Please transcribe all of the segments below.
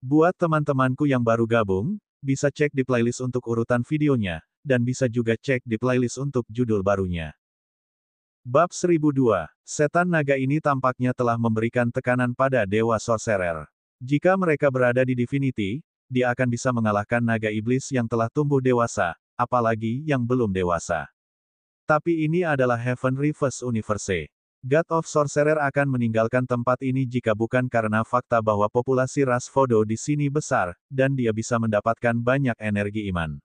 Buat teman-temanku yang baru gabung, bisa cek di playlist untuk urutan videonya, dan bisa juga cek di playlist untuk judul barunya. Bab 1002, setan naga ini tampaknya telah memberikan tekanan pada Dewa Sorcerer. Jika mereka berada di Divinity, dia akan bisa mengalahkan naga iblis yang telah tumbuh dewasa, apalagi yang belum dewasa. Tapi ini adalah Heaven Reverse Universe. God of Sorcerer akan meninggalkan tempat ini jika bukan karena fakta bahwa populasi ras Vodo di sini besar, dan dia bisa mendapatkan banyak energi iman.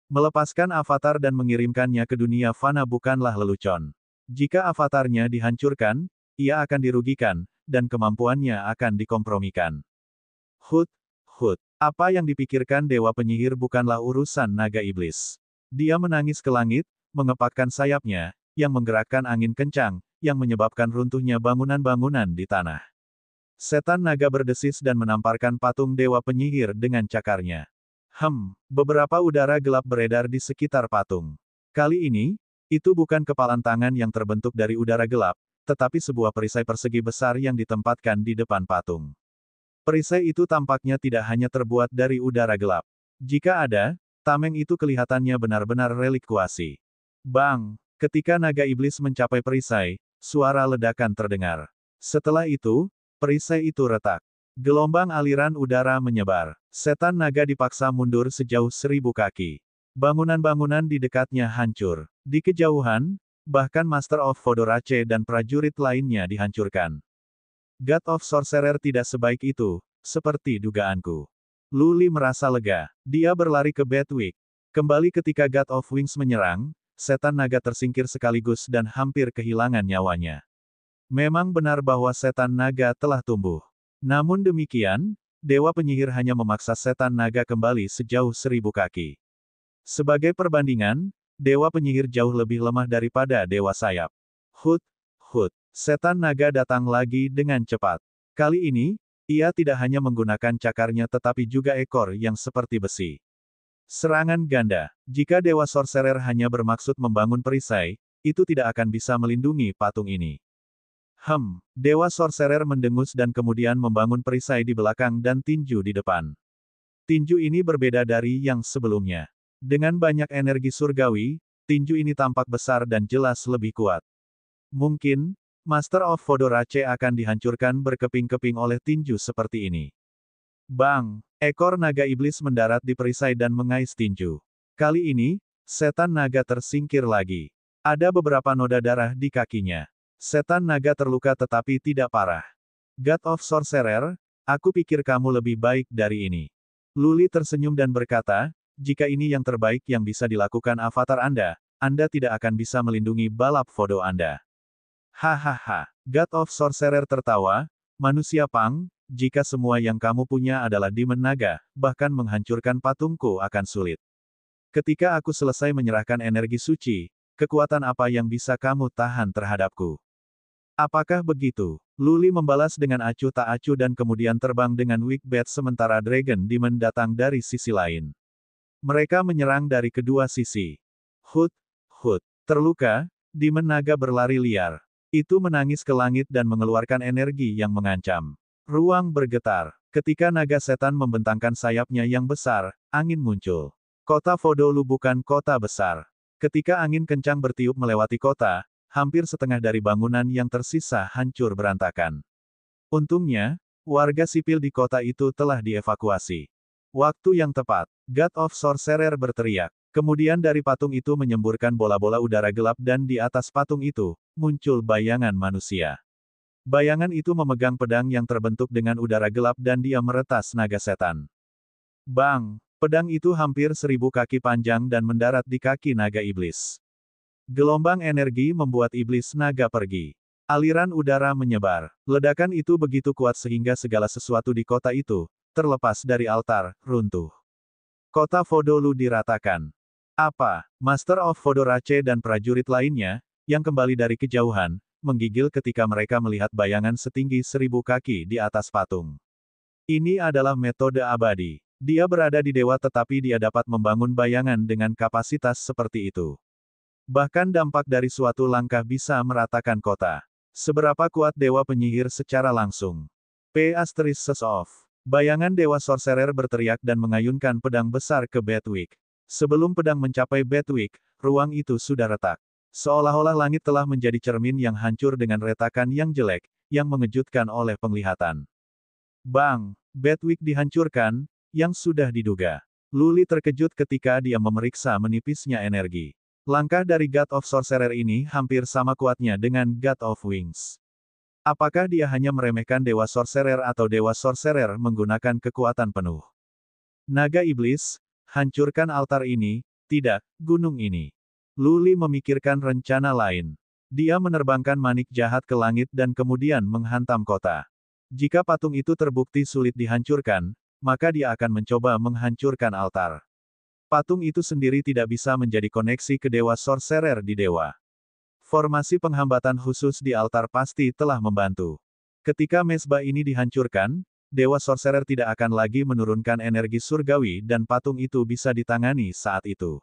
Melepaskan avatar dan mengirimkannya ke dunia fana bukanlah lelucon. Jika avatarnya dihancurkan, ia akan dirugikan, dan kemampuannya akan dikompromikan. Hut, hut. Apa yang dipikirkan Dewa Penyihir bukanlah urusan naga iblis. Dia menangis ke langit, mengepakkan sayapnya, yang menggerakkan angin kencang, yang menyebabkan runtuhnya bangunan-bangunan di tanah. Setan naga berdesis dan menamparkan patung Dewa Penyihir dengan cakarnya. Beberapa udara gelap beredar di sekitar patung. Kali ini, itu bukan kepalan tangan yang terbentuk dari udara gelap, tetapi sebuah perisai persegi besar yang ditempatkan di depan patung. Perisai itu tampaknya tidak hanya terbuat dari udara gelap. Jika ada, tameng itu kelihatannya benar-benar relik kuasi. Bang! Ketika naga iblis mencapai perisai, suara ledakan terdengar. Setelah itu, perisai itu retak. Gelombang aliran udara menyebar. Setan naga dipaksa mundur sejauh 1000 kaki. Bangunan-bangunan di dekatnya hancur. Di kejauhan, bahkan Master of Vodorace dan prajurit lainnya dihancurkan. God of Sorcerer tidak sebaik itu, seperti dugaanku. Luli merasa lega. Dia berlari ke Bedwick. Kembali ketika God of Wings menyerang, setan naga tersingkir sekaligus dan hampir kehilangan nyawanya. Memang benar bahwa setan naga telah tumbuh. Namun demikian, Dewa Penyihir hanya memaksa setan naga kembali sejauh 1000 kaki. Sebagai perbandingan, Dewa Penyihir jauh lebih lemah daripada Dewa Sayap. Hut, hut. Setan naga datang lagi dengan cepat. Kali ini, ia tidak hanya menggunakan cakarnya tetapi juga ekor yang seperti besi. Serangan ganda. Jika Dewa Sorcerer hanya bermaksud membangun perisai, itu tidak akan bisa melindungi patung ini. Dewa Sorcerer mendengus dan kemudian membangun perisai di belakang dan tinju di depan. Tinju ini berbeda dari yang sebelumnya. Dengan banyak energi surgawi, tinju ini tampak besar dan jelas lebih kuat. Mungkin, Master of Vodorace akan dihancurkan berkeping-keping oleh tinju seperti ini. Bang! Ekor naga iblis mendarat di perisai dan mengais tinju. Kali ini, setan naga tersingkir lagi. Ada beberapa noda darah di kakinya. Setan naga terluka tetapi tidak parah. God of Sorcerer, aku pikir kamu lebih baik dari ini. Luli tersenyum dan berkata, jika ini yang terbaik yang bisa dilakukan avatar Anda tidak akan bisa melindungi balap Vodo Anda. Hahaha. God of Sorcerer tertawa, manusia Pang, jika semua yang kamu punya adalah Demon Naga, bahkan menghancurkan patungku akan sulit. Ketika aku selesai menyerahkan energi suci, kekuatan apa yang bisa kamu tahan terhadapku? Apakah begitu? Luli membalas dengan acuh tak acuh dan kemudian terbang dengan Weak Bat sementara Dragon Demon datang dari sisi lain. Mereka menyerang dari kedua sisi. Hut, hut. Terluka, Demon Naga berlari liar. Itu menangis ke langit dan mengeluarkan energi yang mengancam. Ruang bergetar. Ketika naga setan membentangkan sayapnya yang besar, angin muncul. Kota Vodolu bukan kota besar. Ketika angin kencang bertiup melewati kota, hampir setengah dari bangunan yang tersisa hancur berantakan. Untungnya, warga sipil di kota itu telah dievakuasi. Waktu yang tepat, God of Sorcerer berteriak. Kemudian dari patung itu menyemburkan bola-bola udara gelap dan di atas patung itu, muncul bayangan manusia. Bayangan itu memegang pedang yang terbentuk dengan udara gelap dan dia meretas naga setan. Bang! Pedang itu hampir 1000 kaki panjang dan mendarat di kaki naga iblis. Gelombang energi membuat iblis naga pergi. Aliran udara menyebar. Ledakan itu begitu kuat sehingga segala sesuatu di kota itu, terlepas dari altar, runtuh. Kota Vodolu diratakan. Apa? Master of Vodorace dan prajurit lainnya, yang kembali dari kejauhan, menggigil ketika mereka melihat bayangan setinggi 1000 kaki di atas patung. Ini adalah metode abadi. Dia berada di dewa tetapi dia dapat membangun bayangan dengan kapasitas seperti itu. Bahkan dampak dari suatu langkah bisa meratakan kota. Seberapa kuat Dewa Penyihir secara langsung? P***off. Bayangan Dewa Sorcerer berteriak dan mengayunkan pedang besar ke Bedwick. Sebelum pedang mencapai Bedwick, ruang itu sudah retak. Seolah-olah langit telah menjadi cermin yang hancur dengan retakan yang jelek, yang mengejutkan oleh penglihatan. Bang! Bedwick dihancurkan, yang sudah diduga. Luli terkejut ketika dia memeriksa menipisnya energi. Langkah dari God of Sorcerer ini hampir sama kuatnya dengan God of Wings. Apakah dia hanya meremehkan Dewa Sorcerer atau Dewa Sorcerer menggunakan kekuatan penuh? Naga Iblis, hancurkan altar ini, tidak, gunung ini. Luli memikirkan rencana lain. Dia menerbangkan manik jahat ke langit dan kemudian menghantam kota. Jika patung itu terbukti sulit dihancurkan, maka dia akan mencoba menghancurkan altar. Patung itu sendiri tidak bisa menjadi koneksi ke Dewa Sorcerer di Dewa. Formasi penghambatan khusus di altar pasti telah membantu. Ketika mezbah ini dihancurkan, Dewa Sorcerer tidak akan lagi menurunkan energi surgawi dan patung itu bisa ditangani saat itu.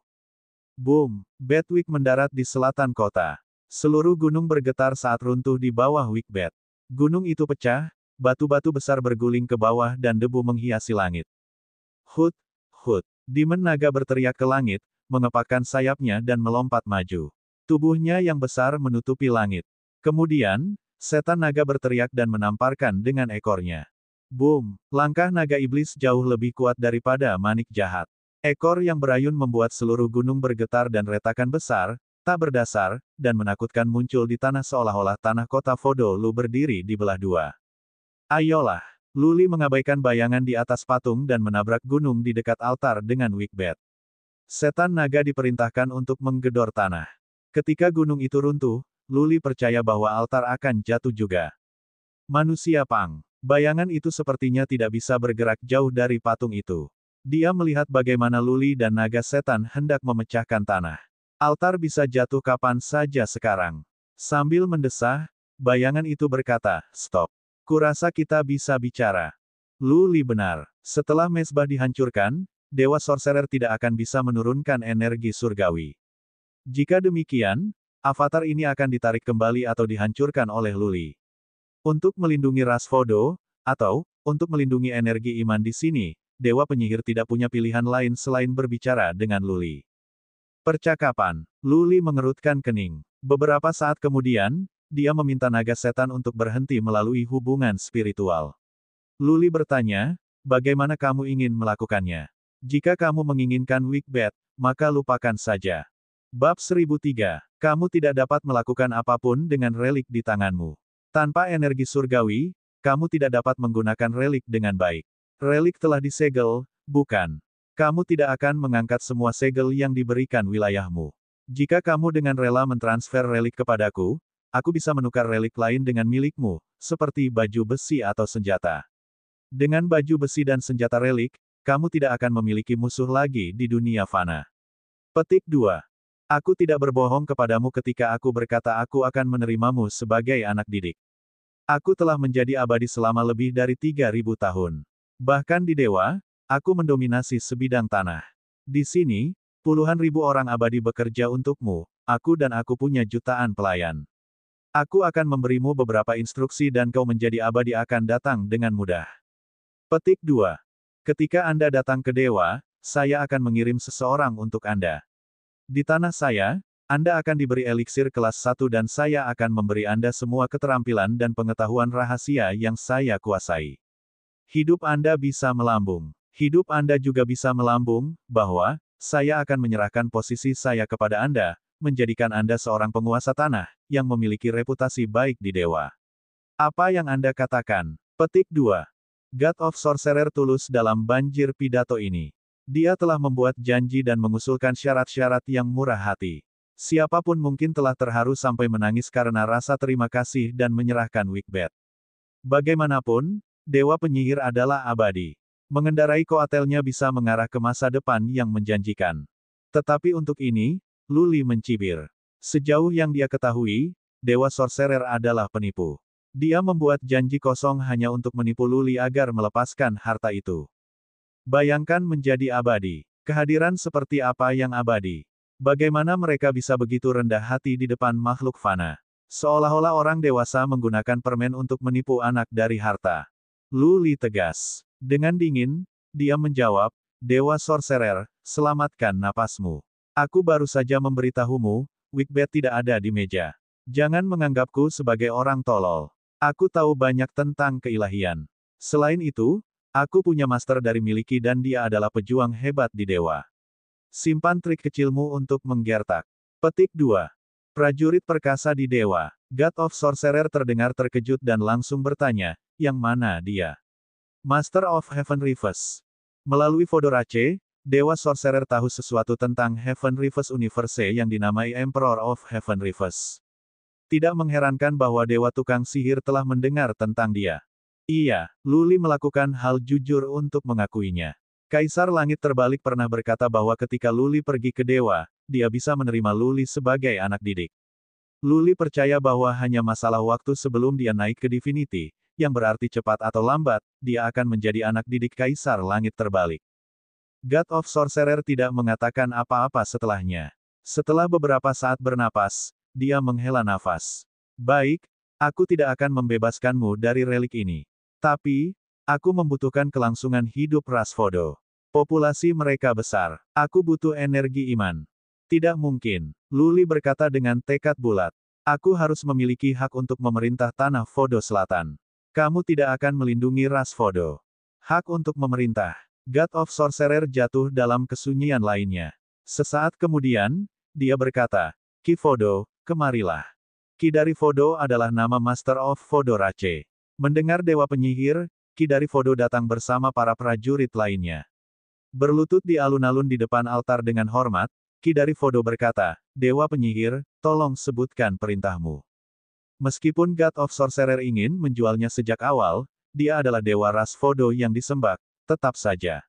Boom! Bedwick mendarat di selatan kota. Seluruh gunung bergetar saat runtuh di bawah Wickbed. Gunung itu pecah, batu-batu besar berguling ke bawah dan debu menghiasi langit. Hut! Hut! Demon Naga berteriak ke langit, mengepakkan sayapnya dan melompat maju. Tubuhnya yang besar menutupi langit. Kemudian, setan naga berteriak dan menamparkan dengan ekornya. Boom! Langkah naga iblis jauh lebih kuat daripada manik jahat. Ekor yang berayun membuat seluruh gunung bergetar dan retakan besar, tak berdasar, dan menakutkan muncul di tanah seolah-olah tanah kota Vodolu berdiri di belah dua. Ayolah! Luli mengabaikan bayangan di atas patung dan menabrak gunung di dekat altar dengan Wickbed. Setan naga diperintahkan untuk menggedor tanah. Ketika gunung itu runtuh, Luli percaya bahwa altar akan jatuh juga. Manusia Pang. Bayangan itu sepertinya tidak bisa bergerak jauh dari patung itu. Dia melihat bagaimana Luli dan naga setan hendak memecahkan tanah. Altar bisa jatuh kapan saja sekarang. Sambil mendesah, bayangan itu berkata, "Stop. Kurasa kita bisa bicara." Luli benar. Setelah mezbah dihancurkan, Dewa Sorcerer tidak akan bisa menurunkan energi surgawi. Jika demikian, avatar ini akan ditarik kembali atau dihancurkan oleh Luli. Untuk melindungi ras Vodo, atau, untuk melindungi energi iman di sini, Dewa Penyihir tidak punya pilihan lain selain berbicara dengan Luli. Percakapan. Luli mengerutkan kening. Beberapa saat kemudian, dia meminta naga setan untuk berhenti melalui hubungan spiritual. Luli bertanya, bagaimana kamu ingin melakukannya? Jika kamu menginginkan Wickbed, maka lupakan saja. Bab 1003. Kamu tidak dapat melakukan apapun dengan relik di tanganmu. Tanpa energi surgawi, kamu tidak dapat menggunakan relik dengan baik. Relik telah disegel, bukan? Kamu tidak akan mengangkat semua segel yang diberikan wilayahmu. Jika kamu dengan rela mentransfer relik kepadaku, aku bisa menukar relik lain dengan milikmu, seperti baju besi atau senjata. Dengan baju besi dan senjata relik, kamu tidak akan memiliki musuh lagi di dunia fana. Petik 2. Aku tidak berbohong kepadamu ketika aku berkata aku akan menerimamu sebagai anak didik. Aku telah menjadi abadi selama lebih dari 3000 tahun. Bahkan di Dewa, aku mendominasi sebidang tanah. Di sini, puluhan ribu orang abadi bekerja untukmu, aku dan aku punya jutaan pelayan. Aku akan memberimu beberapa instruksi dan kau menjadi abadi akan datang dengan mudah. Petik 2. Ketika Anda datang ke Dewa, saya akan mengirim seseorang untuk Anda. Di tanah saya, Anda akan diberi eliksir kelas 1 dan saya akan memberi Anda semua keterampilan dan pengetahuan rahasia yang saya kuasai. Hidup Anda bisa melambung. Hidup Anda juga bisa melambung, bahwa, saya akan menyerahkan posisi saya kepada Anda, menjadikan Anda seorang penguasa tanah, yang memiliki reputasi baik di Dewa. Apa yang Anda katakan? Petik 2. God of Sorcerer tulus dalam banjir pidato ini. Dia telah membuat janji dan mengusulkan syarat-syarat yang murah hati. Siapapun mungkin telah terharu sampai menangis karena rasa terima kasih dan menyerahkan Wickbed. Bagaimanapun, Dewa Penyihir adalah abadi. Mengendarai koatelnya bisa mengarah ke masa depan yang menjanjikan. Tetapi untuk ini, Luli mencibir. Sejauh yang dia ketahui, Dewa Sorcerer adalah penipu. Dia membuat janji kosong hanya untuk menipu Luli agar melepaskan harta itu. Bayangkan menjadi abadi. Kehadiran seperti apa yang abadi? Bagaimana mereka bisa begitu rendah hati di depan makhluk fana? Seolah-olah orang dewasa menggunakan permen untuk menipu anak dari harta. Luli tegas. Dengan dingin, dia menjawab, Dewa Sorcerer, selamatkan napasmu. Aku baru saja memberitahumu, Wigbet tidak ada di meja. Jangan menganggapku sebagai orang tolol. Aku tahu banyak tentang keilahian. Selain itu, aku punya master dari miliki dan dia adalah pejuang hebat di dewa. Simpan trik kecilmu untuk menggertak. Petik 2. Prajurit perkasa di dewa. God of Sorcerer terdengar terkejut dan langsung bertanya, yang mana dia? Master of Heaven Reefs. Melalui Fodorace, Dewa Sorcerer tahu sesuatu tentang Heaven Reefs Universe yang dinamai Emperor of Heaven Reefs. Tidak mengherankan bahwa Dewa Tukang Sihir telah mendengar tentang dia. Iya, Luli melakukan hal jujur untuk mengakuinya. Kaisar Langit Terbalik pernah berkata bahwa ketika Luli pergi ke Dewa, dia bisa menerima Luli sebagai anak didik. Luli percaya bahwa hanya masalah waktu sebelum dia naik ke Divinity, yang berarti cepat atau lambat, dia akan menjadi anak didik Kaisar Langit Terbalik. God of Sorcerer tidak mengatakan apa-apa setelahnya. Setelah beberapa saat bernapas, dia menghela nafas. Baik, aku tidak akan membebaskanmu dari relik ini. Tapi, aku membutuhkan kelangsungan hidup ras Fodo. Populasi mereka besar. Aku butuh energi iman. Tidak mungkin, Luli berkata dengan tekad bulat. Aku harus memiliki hak untuk memerintah tanah Fodo Selatan. Kamu tidak akan melindungi ras Fodo. Hak untuk memerintah. God of Sorcerer jatuh dalam kesunyian lainnya. Sesaat kemudian, dia berkata, Ki Fodo, kemarilah. Ki dari Fodo adalah nama Master of Fodorace. Mendengar Dewa Penyihir, Ki dari Fodo datang bersama para prajurit lainnya. Berlutut di alun-alun di depan altar dengan hormat, Ki dari Fodo berkata, Dewa Penyihir, tolong sebutkan perintahmu. Meskipun God of Sorcerer ingin menjualnya sejak awal, dia adalah dewa ras Fodo yang disembah, tetap saja.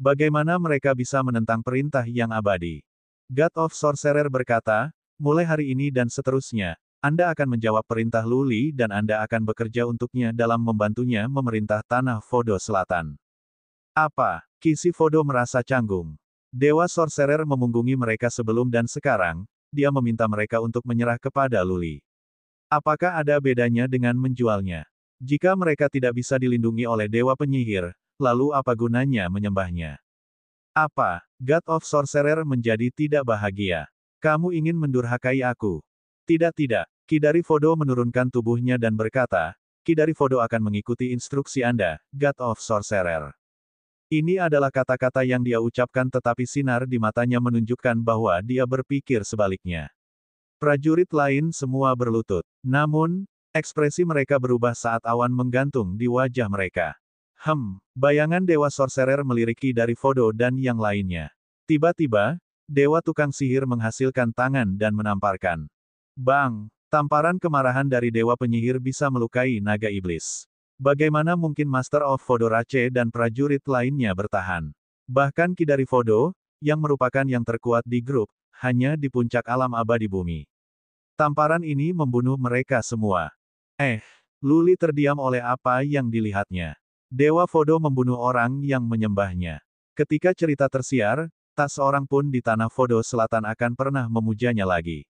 Bagaimana mereka bisa menentang perintah yang abadi? God of Sorcerer berkata, mulai hari ini dan seterusnya, Anda akan menjawab perintah Luli dan Anda akan bekerja untuknya dalam membantunya memerintah tanah Fodo Selatan. Apa? Kisi Fodo merasa canggung. Dewa Sorcerer memunggungi mereka sebelum dan sekarang, dia meminta mereka untuk menyerah kepada Luli. Apakah ada bedanya dengan menjualnya? Jika mereka tidak bisa dilindungi oleh Dewa Penyihir, lalu apa gunanya menyembahnya? Apa? God of Sorcerer menjadi tidak bahagia. Kamu ingin mendurhakai aku? Tidak. Ki dari Fodo menurunkan tubuhnya dan berkata, Ki dari Fodo akan mengikuti instruksi Anda, God of Sorcerer. Ini adalah kata-kata yang dia ucapkan tetapi sinar di matanya menunjukkan bahwa dia berpikir sebaliknya. Prajurit lain semua berlutut. Namun, ekspresi mereka berubah saat awan menggantung di wajah mereka. Bayangan Dewa Sorcerer meliriki dari Fodo dan yang lainnya. Tiba-tiba, Dewa Tukang Sihir menghasilkan tangan dan menamparkan. Bang! Tamparan kemarahan dari Dewa Penyihir bisa melukai naga iblis. Bagaimana mungkin Master of Fodorace dan prajurit lainnya bertahan? Bahkan Ki dari Fodo, yang merupakan yang terkuat di grup, hanya di puncak alam abadi bumi. Tamparan ini membunuh mereka semua. Luli terdiam oleh apa yang dilihatnya. Dewa Fodo membunuh orang yang menyembahnya. Ketika cerita tersiar, tak seorang pun di tanah Fodo Selatan akan pernah memujanya lagi.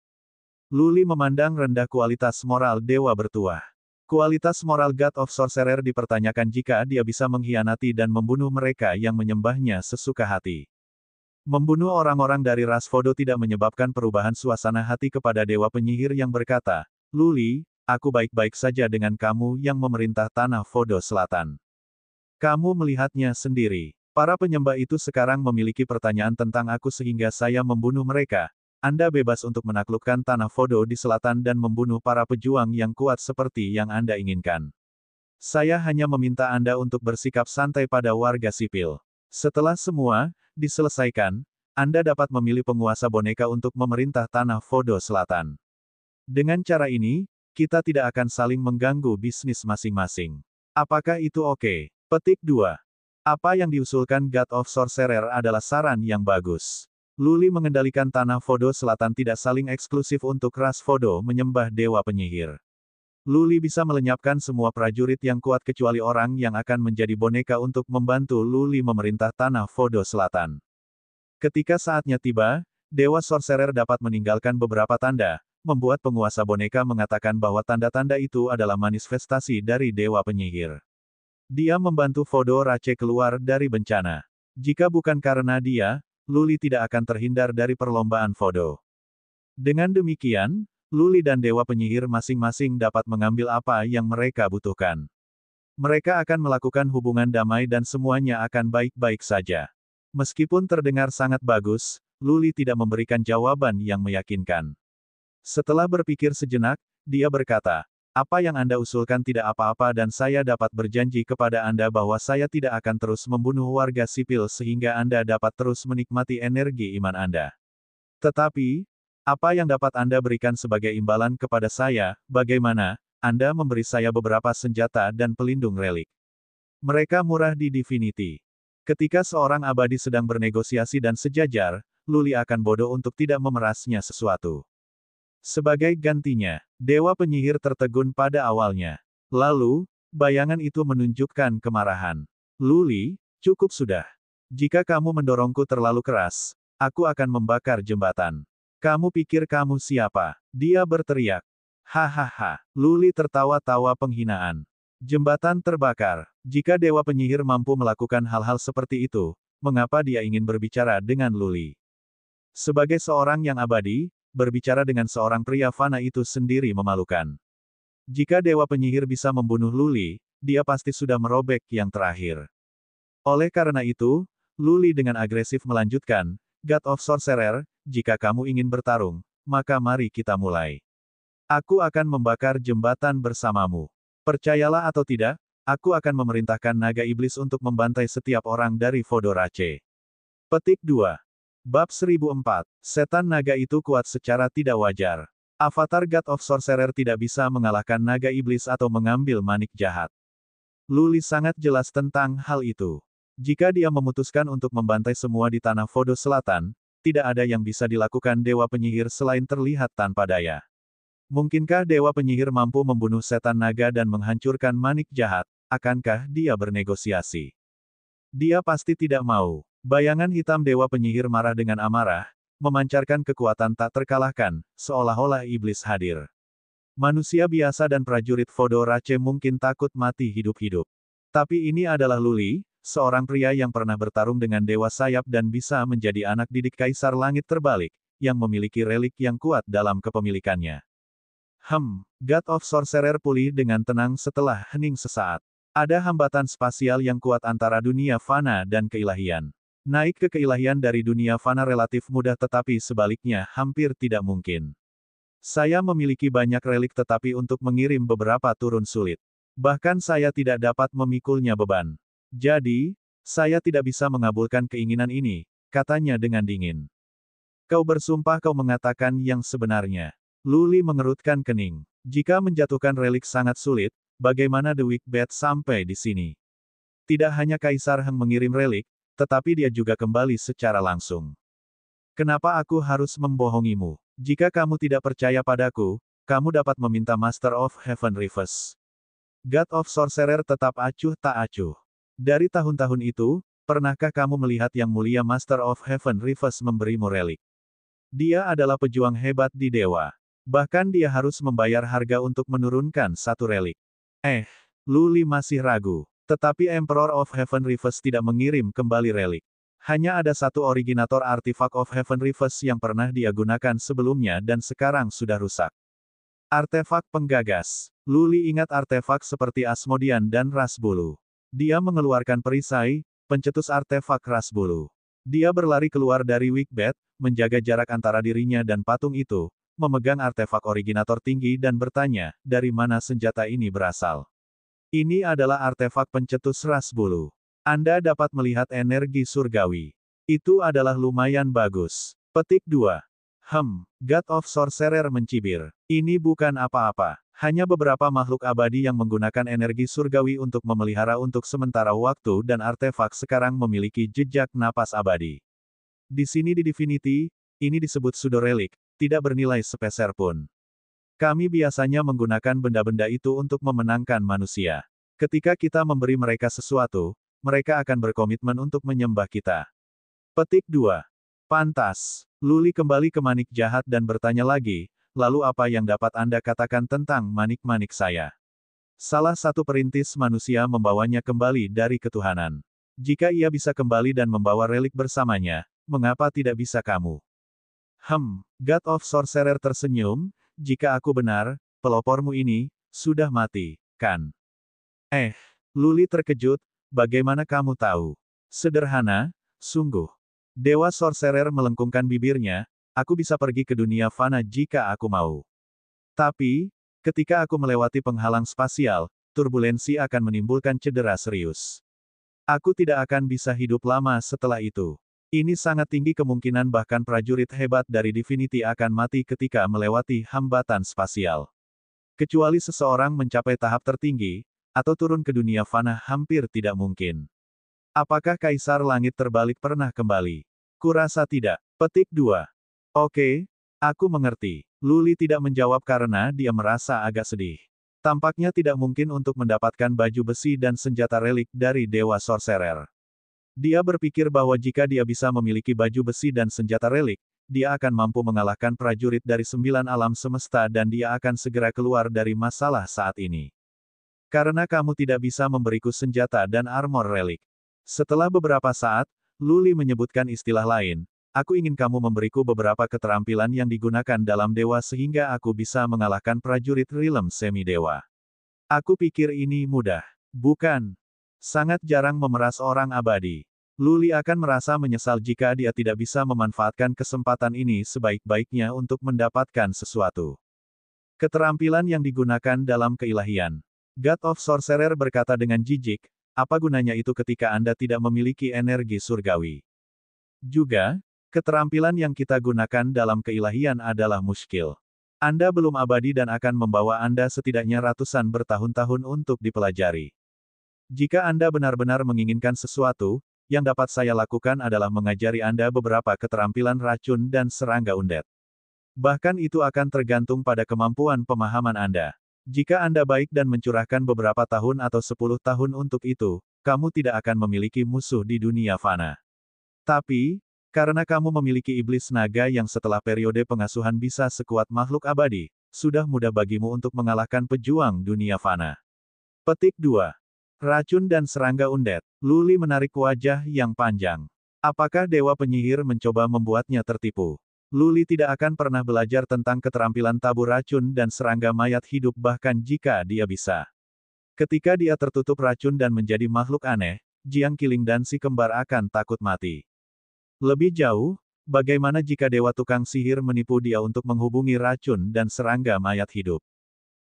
Luli memandang rendah kualitas moral Dewa Bertuah. Kualitas moral God of Sorcerer dipertanyakan jika dia bisa mengkhianati dan membunuh mereka yang menyembahnya sesuka hati. Membunuh orang-orang dari ras Fodo tidak menyebabkan perubahan suasana hati kepada Dewa Penyihir yang berkata, Luli, aku baik-baik saja dengan kamu yang memerintah tanah Fodo Selatan. Kamu melihatnya sendiri. Para penyembah itu sekarang memiliki pertanyaan tentang aku sehingga saya membunuh mereka. Anda bebas untuk menaklukkan tanah Fodo di selatan dan membunuh para pejuang yang kuat seperti yang Anda inginkan. Saya hanya meminta Anda untuk bersikap santai pada warga sipil. Setelah semua diselesaikan, Anda dapat memilih penguasa boneka untuk memerintah tanah Fodo Selatan. Dengan cara ini, kita tidak akan saling mengganggu bisnis masing-masing. Apakah itu oke? Petik 2. Apa yang diusulkan God of Sorcerer adalah saran yang bagus. Luli mengendalikan tanah Fodo Selatan tidak saling eksklusif untuk ras Fodo menyembah Dewa Penyihir. Luli bisa melenyapkan semua prajurit yang kuat kecuali orang yang akan menjadi boneka untuk membantu Luli memerintah tanah Fodo Selatan. Ketika saatnya tiba, Dewa Sorcerer dapat meninggalkan beberapa tanda, membuat penguasa boneka mengatakan bahwa tanda-tanda itu adalah manifestasi dari Dewa Penyihir. Dia membantu Fodo Rache keluar dari bencana. Jika bukan karena dia, Luli tidak akan terhindar dari perlombaan Fodo. Dengan demikian, Luli dan Dewa Penyihir masing-masing dapat mengambil apa yang mereka butuhkan. Mereka akan melakukan hubungan damai dan semuanya akan baik-baik saja. Meskipun terdengar sangat bagus, Luli tidak memberikan jawaban yang meyakinkan. Setelah berpikir sejenak, dia berkata, "Apa yang Anda usulkan tidak apa-apa dan saya dapat berjanji kepada Anda bahwa saya tidak akan terus membunuh warga sipil sehingga Anda dapat terus menikmati energi iman Anda. Tetapi, apa yang dapat Anda berikan sebagai imbalan kepada saya, bagaimana? Anda memberi saya beberapa senjata dan pelindung relik. Mereka murah di Divinity. Ketika seorang abadi sedang bernegosiasi dan sejajar, Luli akan bodoh untuk tidak memerasnya sesuatu. Sebagai gantinya, Dewa Penyihir tertegun pada awalnya. Lalu, bayangan itu menunjukkan kemarahan. Luli, cukup sudah. Jika kamu mendorongku terlalu keras, aku akan membakar jembatan. Kamu pikir kamu siapa? Dia berteriak. Hahaha, Luli tertawa-tawa penghinaan. Jembatan terbakar. Jika Dewa Penyihir mampu melakukan hal-hal seperti itu, mengapa dia ingin berbicara dengan Luli? Sebagai seorang yang abadi, berbicara dengan seorang pria fana itu sendiri memalukan. Jika Dewa Penyihir bisa membunuh Luli, dia pasti sudah merobek yang terakhir. Oleh karena itu, Luli dengan agresif melanjutkan, God of Sorcerer, jika kamu ingin bertarung, maka mari kita mulai. Aku akan membakar jembatan bersamamu. Percayalah atau tidak, aku akan memerintahkan naga iblis untuk membantai setiap orang dari Fodo Rache. Petik 2. Bab 1004, setan naga itu kuat secara tidak wajar. Avatar God of Sorcerer tidak bisa mengalahkan naga iblis atau mengambil manik jahat. Luli sangat jelas tentang hal itu. Jika dia memutuskan untuk membantai semua di tanah Fodo Selatan, tidak ada yang bisa dilakukan Dewa Penyihir selain terlihat tanpa daya. Mungkinkah Dewa Penyihir mampu membunuh setan naga dan menghancurkan manik jahat? Akankah dia bernegosiasi? Dia pasti tidak mau. Bayangan hitam Dewa Penyihir marah dengan amarah, memancarkan kekuatan tak terkalahkan, seolah-olah iblis hadir. Manusia biasa dan prajurit Fodo Rache mungkin takut mati hidup-hidup. Tapi ini adalah Luli, seorang pria yang pernah bertarung dengan Dewa Sayap dan bisa menjadi anak didik Kaisar Langit Terbalik, yang memiliki relik yang kuat dalam kepemilikannya. God of Sorcerer pulih dengan tenang setelah hening sesaat. Ada hambatan spasial yang kuat antara dunia fana dan keilahian. Naik ke keilahian dari dunia fana relatif mudah tetapi sebaliknya hampir tidak mungkin. Saya memiliki banyak relik tetapi untuk mengirim beberapa turun sulit. Bahkan saya tidak dapat memikulnya beban. Jadi, saya tidak bisa mengabulkan keinginan ini, katanya dengan dingin. Kau bersumpah kau mengatakan yang sebenarnya. Luli mengerutkan kening. Jika menjatuhkan relik sangat sulit, bagaimana The Wicked Bat sampai di sini? Tidak hanya Kaisar Heng mengirim relik, tetapi dia juga kembali secara langsung. Kenapa aku harus membohongimu? Jika kamu tidak percaya padaku, kamu dapat meminta Master of Heaven Rivers. God of Sorcerer tetap acuh tak acuh. Dari tahun-tahun itu, pernahkah kamu melihat Yang Mulia Master of Heaven Rivers memberimu relik? Dia adalah pejuang hebat di dewa. Bahkan dia harus membayar harga untuk menurunkan satu relik. Luli masih ragu. Tetapi Emperor of Heaven Rivers tidak mengirim kembali relik. Hanya ada satu originator Artifact of Heaven Rivers yang pernah dia gunakan sebelumnya dan sekarang sudah rusak. Artefak penggagas. Luli ingat artefak seperti Asmodean dan Rasbulu. Dia mengeluarkan perisai, pencetus artefak Rasbulu. Dia berlari keluar dari Wicked Bat, menjaga jarak antara dirinya dan patung itu, memegang artefak originator tinggi dan bertanya, dari mana senjata ini berasal? Ini adalah artefak pencetus Rasbulu. Anda dapat melihat energi surgawi. Itu adalah lumayan bagus. Petik 2. God of Sorcerer mencibir. Ini bukan apa-apa. Hanya beberapa makhluk abadi yang menggunakan energi surgawi untuk memelihara untuk sementara waktu dan artefak sekarang memiliki jejak napas abadi. Di sini di Divinity, ini disebut pseudo relik, tidak bernilai sepeser pun. Kami biasanya menggunakan benda-benda itu untuk memenangkan manusia. Ketika kita memberi mereka sesuatu, mereka akan berkomitmen untuk menyembah kita. Petik 2. Pantas. Luli kembali ke manik jahat dan bertanya lagi, lalu apa yang dapat Anda katakan tentang manik-manik saya? Salah satu perintis manusia membawanya kembali dari ketuhanan. Jika ia bisa kembali dan membawa relik bersamanya, mengapa tidak bisa kamu? God of Sorcerer tersenyum, jika aku benar, pelopormu ini, sudah mati, kan? Luli terkejut, bagaimana kamu tahu? Sederhana, sungguh. Dewa Sorcerer melengkungkan bibirnya, aku bisa pergi ke dunia fana jika aku mau. Tapi, ketika aku melewati penghalang spasial, turbulensi akan menimbulkan cedera serius. Aku tidak akan bisa hidup lama setelah itu. Ini sangat tinggi kemungkinan bahkan prajurit hebat dari Divinity akan mati ketika melewati hambatan spasial. Kecuali seseorang mencapai tahap tertinggi, atau turun ke dunia fana hampir tidak mungkin. Apakah Kaisar Langit Terbalik pernah kembali? Kurasa tidak. Petik 2. Oke, aku mengerti. Luli tidak menjawab karena dia merasa agak sedih. Tampaknya tidak mungkin untuk mendapatkan baju besi dan senjata relik dari Dewa Sorcerer. Dia berpikir bahwa jika dia bisa memiliki baju besi dan senjata relik, dia akan mampu mengalahkan prajurit dari 9 alam semesta dan dia akan segera keluar dari masalah saat ini. Karena kamu tidak bisa memberiku senjata dan armor relik. Setelah beberapa saat, Luli menyebutkan istilah lain. Aku ingin kamu memberiku beberapa keterampilan yang digunakan dalam dewa sehingga aku bisa mengalahkan prajurit Realm semi-dewa. Aku pikir ini mudah. Bukan. Sangat jarang memeras orang abadi. Luli akan merasa menyesal jika dia tidak bisa memanfaatkan kesempatan ini sebaik-baiknya untuk mendapatkan sesuatu. Keterampilan yang digunakan dalam keilahian. God of Sorcerer berkata dengan jijik, apa gunanya itu ketika Anda tidak memiliki energi surgawi? Juga, keterampilan yang kita gunakan dalam keilahian adalah muskil. Anda belum abadi dan akan membawa Anda setidaknya ratusan bertahun-tahun untuk dipelajari. Jika Anda benar-benar menginginkan sesuatu, yang dapat saya lakukan adalah mengajari Anda beberapa keterampilan racun dan serangga undead. Bahkan itu akan tergantung pada kemampuan pemahaman Anda. Jika Anda baik dan mencurahkan beberapa tahun atau 10 tahun untuk itu, kamu tidak akan memiliki musuh di dunia fana. Tapi, karena kamu memiliki iblis naga yang setelah periode pengasuhan bisa sekuat makhluk abadi, sudah mudah bagimu untuk mengalahkan pejuang dunia fana. Petik 2. Racun dan serangga undead. Luli menarik wajah yang panjang. Apakah Dewa Penyihir mencoba membuatnya tertipu? Luli tidak akan pernah belajar tentang keterampilan tabur racun dan serangga mayat hidup bahkan jika dia bisa. Ketika dia tertutup racun dan menjadi makhluk aneh, Jiang Qiling dan si kembar akan takut mati. Lebih jauh, bagaimana jika Dewa Tukang Sihir menipu dia untuk menghubungi racun dan serangga mayat hidup?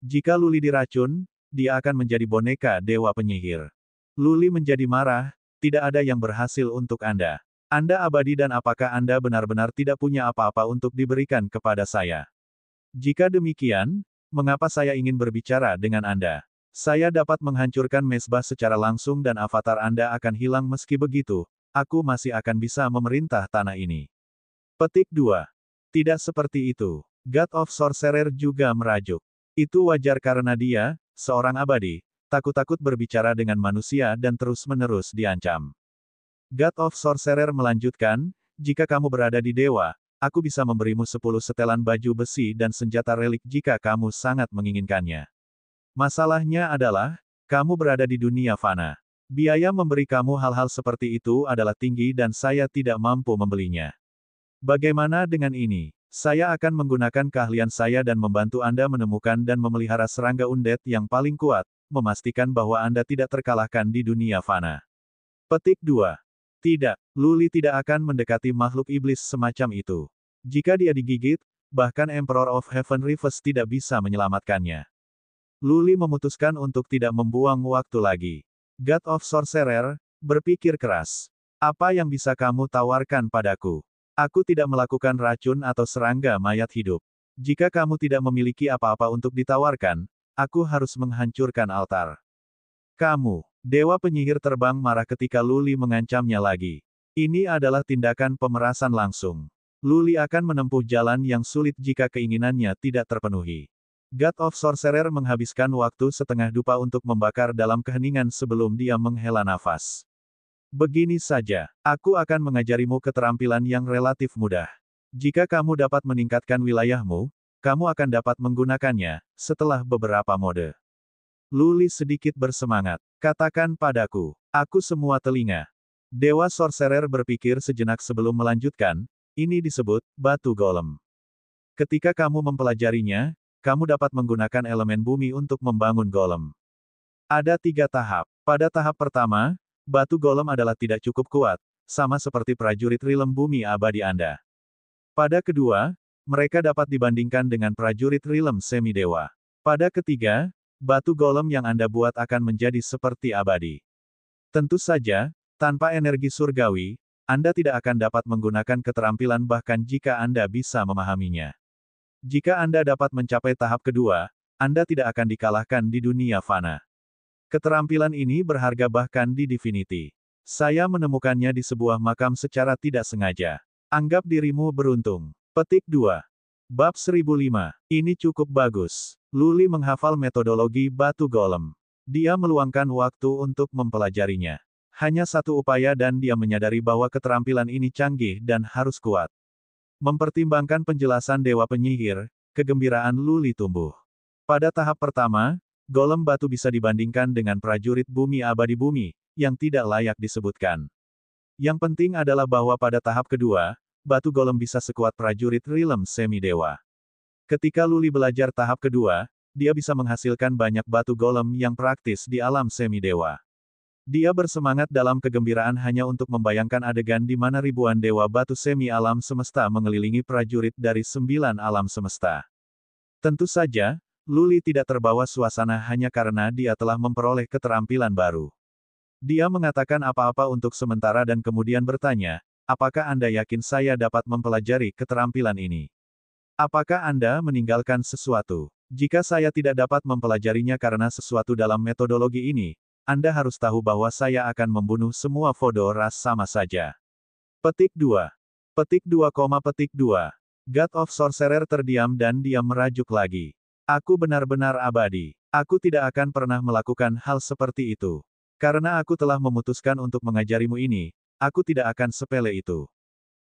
Jika Luli diracun, dia akan menjadi boneka Dewa Penyihir. Luli menjadi marah, tidak ada yang berhasil untuk Anda. Anda abadi dan apakah Anda benar-benar tidak punya apa-apa untuk diberikan kepada saya? Jika demikian, mengapa saya ingin berbicara dengan Anda? Saya dapat menghancurkan mesbah secara langsung dan avatar Anda akan hilang meski begitu, aku masih akan bisa memerintah tanah ini. Petik 2. Tidak seperti itu. God of Sorcerer juga merajuk. Itu wajar karena dia, seorang abadi, takut-takut berbicara dengan manusia dan terus-menerus diancam. God of Sorcerer melanjutkan, jika kamu berada di dewa, aku bisa memberimu 10 setelan baju besi dan senjata relik jika kamu sangat menginginkannya. Masalahnya adalah, kamu berada di dunia fana. Biaya memberi kamu hal-hal seperti itu adalah tinggi dan saya tidak mampu membelinya. Bagaimana dengan ini? Saya akan menggunakan keahlian saya dan membantu Anda menemukan dan memelihara serangga undead yang paling kuat, memastikan bahwa Anda tidak terkalahkan di dunia fana. Petik 2. Tidak, Luli tidak akan mendekati makhluk iblis semacam itu. Jika dia digigit, bahkan Emperor of Heaven Reefs tidak bisa menyelamatkannya. Luli memutuskan untuk tidak membuang waktu lagi. God of Sorcerer, berpikir keras. Apa yang bisa kamu tawarkan padaku? Aku tidak melakukan racun atau serangga mayat hidup. Jika kamu tidak memiliki apa-apa untuk ditawarkan, aku harus menghancurkan altar. Kamu, Dewa Penyihir terbang marah ketika Luli mengancamnya lagi. Ini adalah tindakan pemerasan langsung. Luli akan menempuh jalan yang sulit jika keinginannya tidak terpenuhi. God of Sorcerer menghabiskan waktu setengah dupa untuk membakar dalam keheningan sebelum dia menghela nafas. Begini saja, aku akan mengajarimu keterampilan yang relatif mudah. Jika kamu dapat meningkatkan wilayahmu, kamu akan dapat menggunakannya, setelah beberapa mode. Luli sedikit bersemangat. Katakan padaku. Aku semua telinga. Dewa Sorcerer berpikir sejenak sebelum melanjutkan, ini disebut, batu golem. Ketika kamu mempelajarinya, kamu dapat menggunakan elemen bumi untuk membangun golem. Ada 3 tahap. Pada tahap pertama, batu golem adalah tidak cukup kuat, sama seperti prajurit rilem bumi abadi Anda. Pada kedua, mereka dapat dibandingkan dengan prajurit rilem semi-dewa. Pada ketiga, batu golem yang Anda buat akan menjadi seperti abadi. Tentu saja, tanpa energi surgawi, Anda tidak akan dapat menggunakan keterampilan bahkan jika Anda bisa memahaminya. Jika Anda dapat mencapai tahap kedua, Anda tidak akan dikalahkan di dunia fana. Keterampilan ini berharga bahkan di Divinity. Saya menemukannya di sebuah makam secara tidak sengaja. Anggap dirimu beruntung. Petik 2. Bab 1005. Ini cukup bagus. Luli menghafal metodologi batu golem. Dia meluangkan waktu untuk mempelajarinya. Hanya satu upaya dan dia menyadari bahwa keterampilan ini canggih dan harus kuat. Mempertimbangkan penjelasan Dewa Penyihir, kegembiraan Luli tumbuh. Pada tahap pertama, golem batu bisa dibandingkan dengan prajurit bumi abadi bumi, yang tidak layak disebutkan. Yang penting adalah bahwa pada tahap kedua, batu golem bisa sekuat prajurit rilem semi-dewa. Ketika Luli belajar tahap kedua, dia bisa menghasilkan banyak batu golem yang praktis di alam semi-dewa. Dia bersemangat dalam kegembiraan hanya untuk membayangkan adegan di mana ribuan dewa batu semi alam semesta mengelilingi prajurit dari 9 alam semesta. Tentu saja, Luli tidak terbawa suasana hanya karena dia telah memperoleh keterampilan baru. Dia mengatakan apa-apa untuk sementara dan kemudian bertanya, apakah Anda yakin saya dapat mempelajari keterampilan ini? Apakah Anda meninggalkan sesuatu? Jika saya tidak dapat mempelajarinya karena sesuatu dalam metodologi ini, Anda harus tahu bahwa saya akan membunuh semua Vodo ras sama saja. Petik 2. Petik 2, petik 2. God of Sorcerer terdiam dan dia merajuk lagi. Aku benar-benar abadi. Aku tidak akan pernah melakukan hal seperti itu. Karena aku telah memutuskan untuk mengajarimu ini, aku tidak akan sepele itu.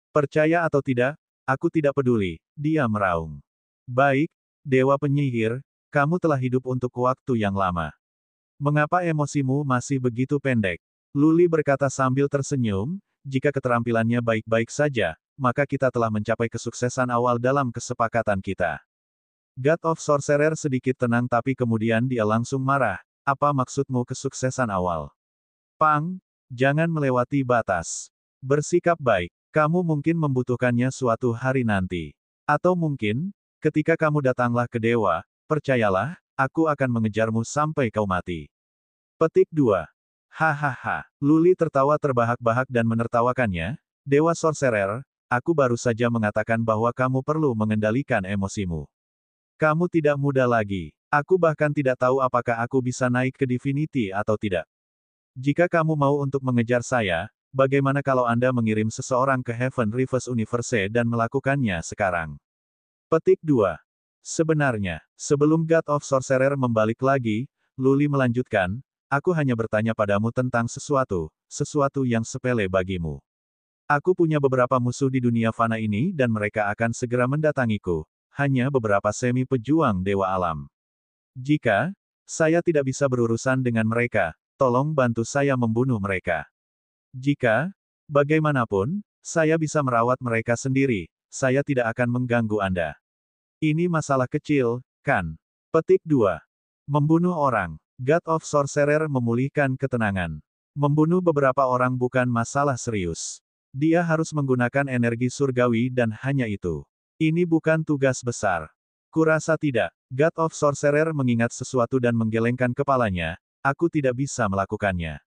Percaya atau tidak, aku tidak peduli, dia meraung. Baik, Dewa Penyihir, kamu telah hidup untuk waktu yang lama. Mengapa emosimu masih begitu pendek? Luli berkata sambil tersenyum, jika keterampilannya baik-baik saja, maka kita telah mencapai kesuksesan awal dalam kesepakatan kita. God of Sorcerer sedikit tenang tapi kemudian dia langsung marah, apa maksudmu kesuksesan awal? Pang, jangan melewati batas. Bersikap baik, kamu mungkin membutuhkannya suatu hari nanti. Atau mungkin, ketika kamu datanglah ke dewa, percayalah, aku akan mengejarmu sampai kau mati. Petik 2. Hahaha. Luli tertawa terbahak-bahak dan menertawakannya. Dewa Sorcerer, aku baru saja mengatakan bahwa kamu perlu mengendalikan emosimu. Kamu tidak muda lagi. Aku bahkan tidak tahu apakah aku bisa naik ke Divinity atau tidak. Jika kamu mau untuk mengejar saya, bagaimana kalau Anda mengirim seseorang ke Heaven Reverse Universe dan melakukannya sekarang? Petik 2. Sebenarnya, sebelum God of Sorcerer membalik lagi, Luli melanjutkan, aku hanya bertanya padamu tentang sesuatu yang sepele bagimu. Aku punya beberapa musuh di dunia fana ini dan mereka akan segera mendatangiku, hanya beberapa semi-pejuang dewa alam. Jika saya tidak bisa berurusan dengan mereka, tolong bantu saya membunuh mereka. Jika, bagaimanapun, saya bisa merawat mereka sendiri, saya tidak akan mengganggu Anda. Ini masalah kecil, kan? Petik 2. Membunuh orang. God of Sorcerer memulihkan ketenangan. Membunuh beberapa orang bukan masalah serius. Dia harus menggunakan energi surgawi dan hanya itu. Ini bukan tugas besar. Kurasa tidak. God of Sorcerer mengingat sesuatu dan menggelengkan kepalanya, aku tidak bisa melakukannya.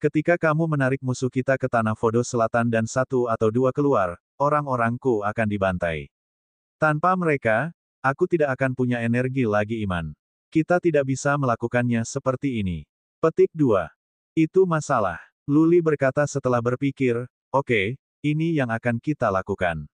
Ketika kamu menarik musuh kita ke tanah Vodo Selatan dan 1 atau 2 keluar, orang-orangku akan dibantai. Tanpa mereka, aku tidak akan punya energi lagi iman. Kita tidak bisa melakukannya seperti ini. Petik 2. Itu masalah. Luli berkata setelah berpikir, oke, ini yang akan kita lakukan.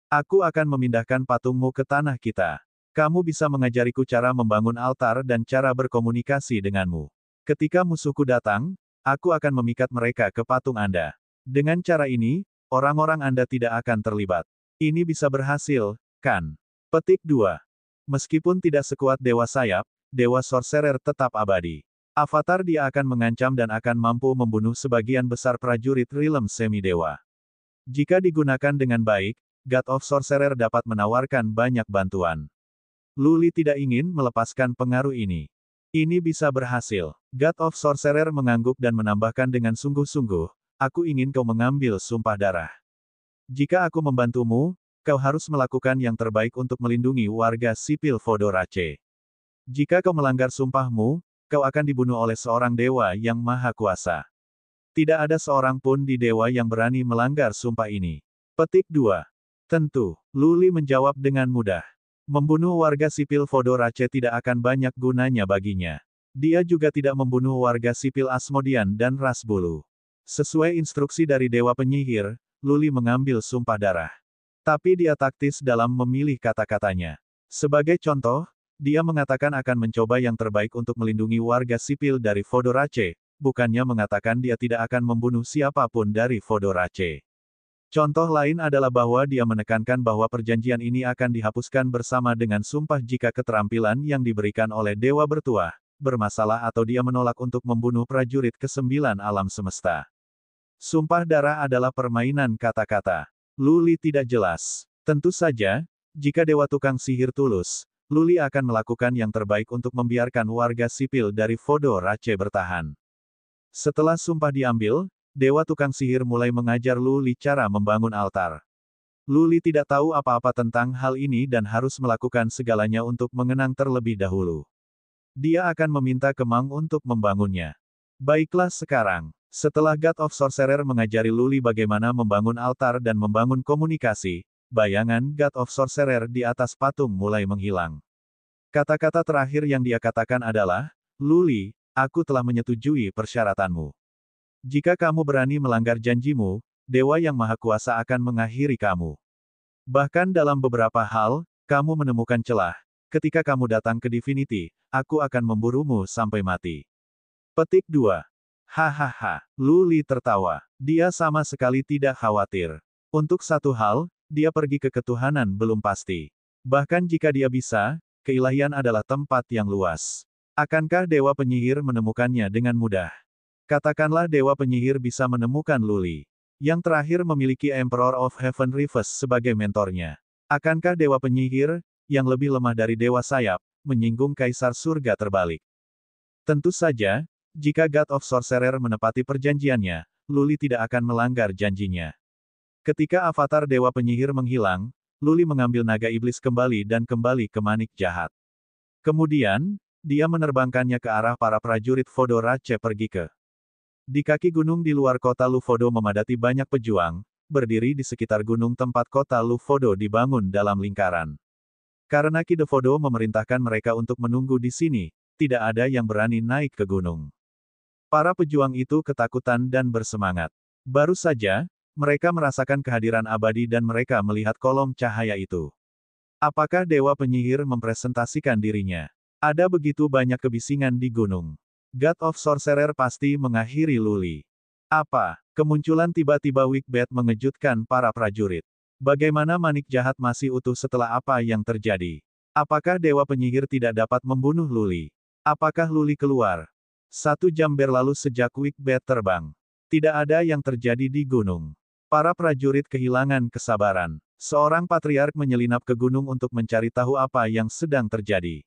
Aku akan memindahkan patungmu ke tanah kita. Kamu bisa mengajariku cara membangun altar dan cara berkomunikasi denganmu. Ketika musuhku datang, aku akan memikat mereka ke patung Anda. Dengan cara ini, orang-orang Anda tidak akan terlibat. Ini bisa berhasil, kan? Petik 2. Meskipun tidak sekuat Dewa Sayap, Dewa Sorcerer tetap abadi. Avatar dia akan mengancam dan akan mampu membunuh sebagian besar prajurit Realm Semi-Dewa. Jika digunakan dengan baik, God of Sorcerer dapat menawarkan banyak bantuan. Lu Li tidak ingin melepaskan pengaruh ini. Ini bisa berhasil. God of Sorcerer mengangguk dan menambahkan dengan sungguh-sungguh, aku ingin kau mengambil sumpah darah. Jika aku membantumu, kau harus melakukan yang terbaik untuk melindungi warga sipil Vodorace. Jika kau melanggar sumpahmu, kau akan dibunuh oleh seorang dewa yang maha kuasa. Tidak ada seorang pun di dewa yang berani melanggar sumpah ini. Petik 2. Tentu, Lu Li menjawab dengan mudah. Membunuh warga sipil Vodorace tidak akan banyak gunanya baginya. Dia juga tidak membunuh warga sipil Asmodian dan ras bulu. Sesuai instruksi dari Dewa Penyihir, Lu Li mengambil sumpah darah. Tapi dia taktis dalam memilih kata-katanya. Sebagai contoh, dia mengatakan akan mencoba yang terbaik untuk melindungi warga sipil dari Vodorace, bukannya mengatakan dia tidak akan membunuh siapapun dari Vodorace. Contoh lain adalah bahwa dia menekankan bahwa perjanjian ini akan dihapuskan bersama dengan sumpah jika keterampilan yang diberikan oleh Dewa Bertuah bermasalah atau dia menolak untuk membunuh prajurit ke-9 alam semesta. Sumpah darah adalah permainan kata-kata. Lu Li tidak jelas. Tentu saja, jika Dewa Tukang Sihir tulus, Lu Li akan melakukan yang terbaik untuk membiarkan warga sipil dari Vodorace bertahan. Setelah sumpah diambil, Dewa Tukang Sihir mulai mengajar Lu Li cara membangun altar. Lu Li tidak tahu apa-apa tentang hal ini dan harus melakukan segalanya untuk mengenang terlebih dahulu. Dia akan meminta Kemang untuk membangunnya. Baiklah sekarang. Setelah God of Sorcerer mengajari Lu Li bagaimana membangun altar dan membangun komunikasi, bayangan God of Sorcerer di atas patung mulai menghilang. Kata-kata terakhir yang dia katakan adalah, Lu Li, aku telah menyetujui persyaratanmu. Jika kamu berani melanggar janjimu, Dewa yang Maha Kuasa akan mengakhiri kamu. Bahkan dalam beberapa hal, kamu menemukan celah. Ketika kamu datang ke Divinity, aku akan memburumu sampai mati. Petik 2. Hahaha. Lu Li tertawa. Dia sama sekali tidak khawatir. Untuk satu hal, dia pergi ke ketuhanan belum pasti. Bahkan jika dia bisa, keilahian adalah tempat yang luas. Akankah Dewa Penyihir menemukannya dengan mudah? Katakanlah Dewa Penyihir bisa menemukan Lu Li. Yang terakhir memiliki Emperor of Heaven Reverse sebagai mentornya. Akankah Dewa Penyihir, yang lebih lemah dari Dewa Sayap, menyinggung Kaisar Surga terbalik? Tentu saja, jika God of Sorcerer menepati perjanjiannya, Lu Li tidak akan melanggar janjinya. Ketika avatar Dewa Penyihir menghilang, Lu Li mengambil naga iblis kembali dan kembali ke manik jahat. Kemudian, dia menerbangkannya ke arah para prajurit Vodorace pergi ke. Di kaki gunung di luar kota Lufodo memadati banyak pejuang, berdiri di sekitar gunung tempat kota Lufodo dibangun dalam lingkaran. Karena Ki Devodo memerintahkan mereka untuk menunggu di sini, tidak ada yang berani naik ke gunung. Para pejuang itu ketakutan dan bersemangat. Baru saja, mereka merasakan kehadiran abadi dan mereka melihat kolom cahaya itu. Apakah Dewa Penyihir mempresentasikan dirinya? Ada begitu banyak kebisingan di gunung. God of Sorcerer pasti mengakhiri Lu Li. Apa? Kemunculan tiba-tiba Wickbat mengejutkan para prajurit. Bagaimana manik jahat masih utuh setelah apa yang terjadi? Apakah Dewa Penyihir tidak dapat membunuh Lu Li? Apakah Lu Li keluar? 1 jam berlalu sejak Wickbat terbang. Tidak ada yang terjadi di gunung. Para prajurit kehilangan kesabaran. Seorang patriark menyelinap ke gunung untuk mencari tahu apa yang sedang terjadi.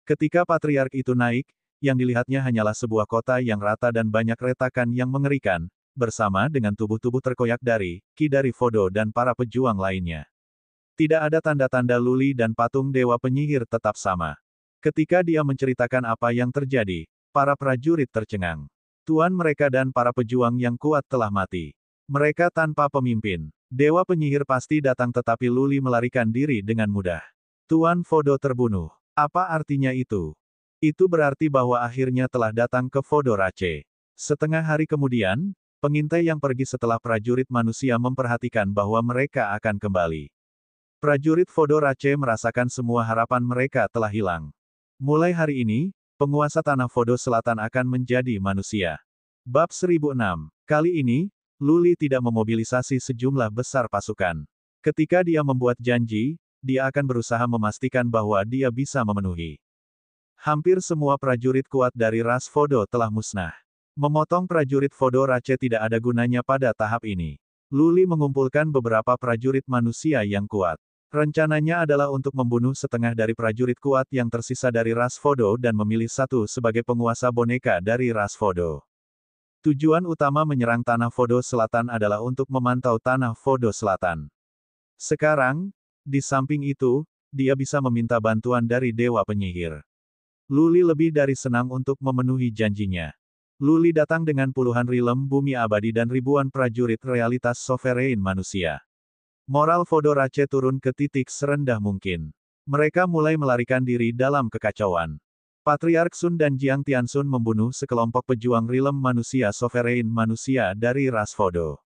Ketika patriark itu naik, yang dilihatnya hanyalah sebuah kota yang rata dan banyak retakan yang mengerikan, bersama dengan tubuh-tubuh terkoyak dari Ki dari Vodo dan para pejuang lainnya. Tidak ada tanda-tanda Lu Li dan patung Dewa Penyihir tetap sama. Ketika dia menceritakan apa yang terjadi, para prajurit tercengang. Tuan mereka dan para pejuang yang kuat telah mati. Mereka tanpa pemimpin. Dewa Penyihir pasti datang tetapi Lu Li melarikan diri dengan mudah. Tuan Vodo terbunuh. Apa artinya itu? Itu berarti bahwa akhirnya telah datang ke Vodorace. Setengah hari kemudian, pengintai yang pergi setelah prajurit manusia memperhatikan bahwa mereka akan kembali. Prajurit Vodorace merasakan semua harapan mereka telah hilang. Mulai hari ini, penguasa tanah Vodo Selatan akan menjadi manusia. Bab 1006. Kali ini, Lu Li tidak memobilisasi sejumlah besar pasukan. Ketika dia membuat janji, dia akan berusaha memastikan bahwa dia bisa memenuhi. Hampir semua prajurit kuat dari ras Fodo telah musnah. Memotong prajurit Fodo Rache tidak ada gunanya pada tahap ini. Luli mengumpulkan beberapa prajurit manusia yang kuat. Rencananya adalah untuk membunuh setengah dari prajurit kuat yang tersisa dari ras Fodo dan memilih satu sebagai penguasa boneka dari ras Fodo. Tujuan utama menyerang tanah Fodo Selatan adalah untuk memantau tanah Fodo Selatan. Sekarang, di samping itu, dia bisa meminta bantuan dari Dewa Penyihir. Luli lebih dari senang untuk memenuhi janjinya. Luli datang dengan puluhan rilem bumi abadi dan ribuan prajurit realitas sovereign manusia. Moral Fodo Rache turun ke titik serendah mungkin. Mereka mulai melarikan diri dalam kekacauan. Patriark Sun dan Jiang Tiansun membunuh sekelompok pejuang rilem manusia sovereign manusia dari ras Fodo.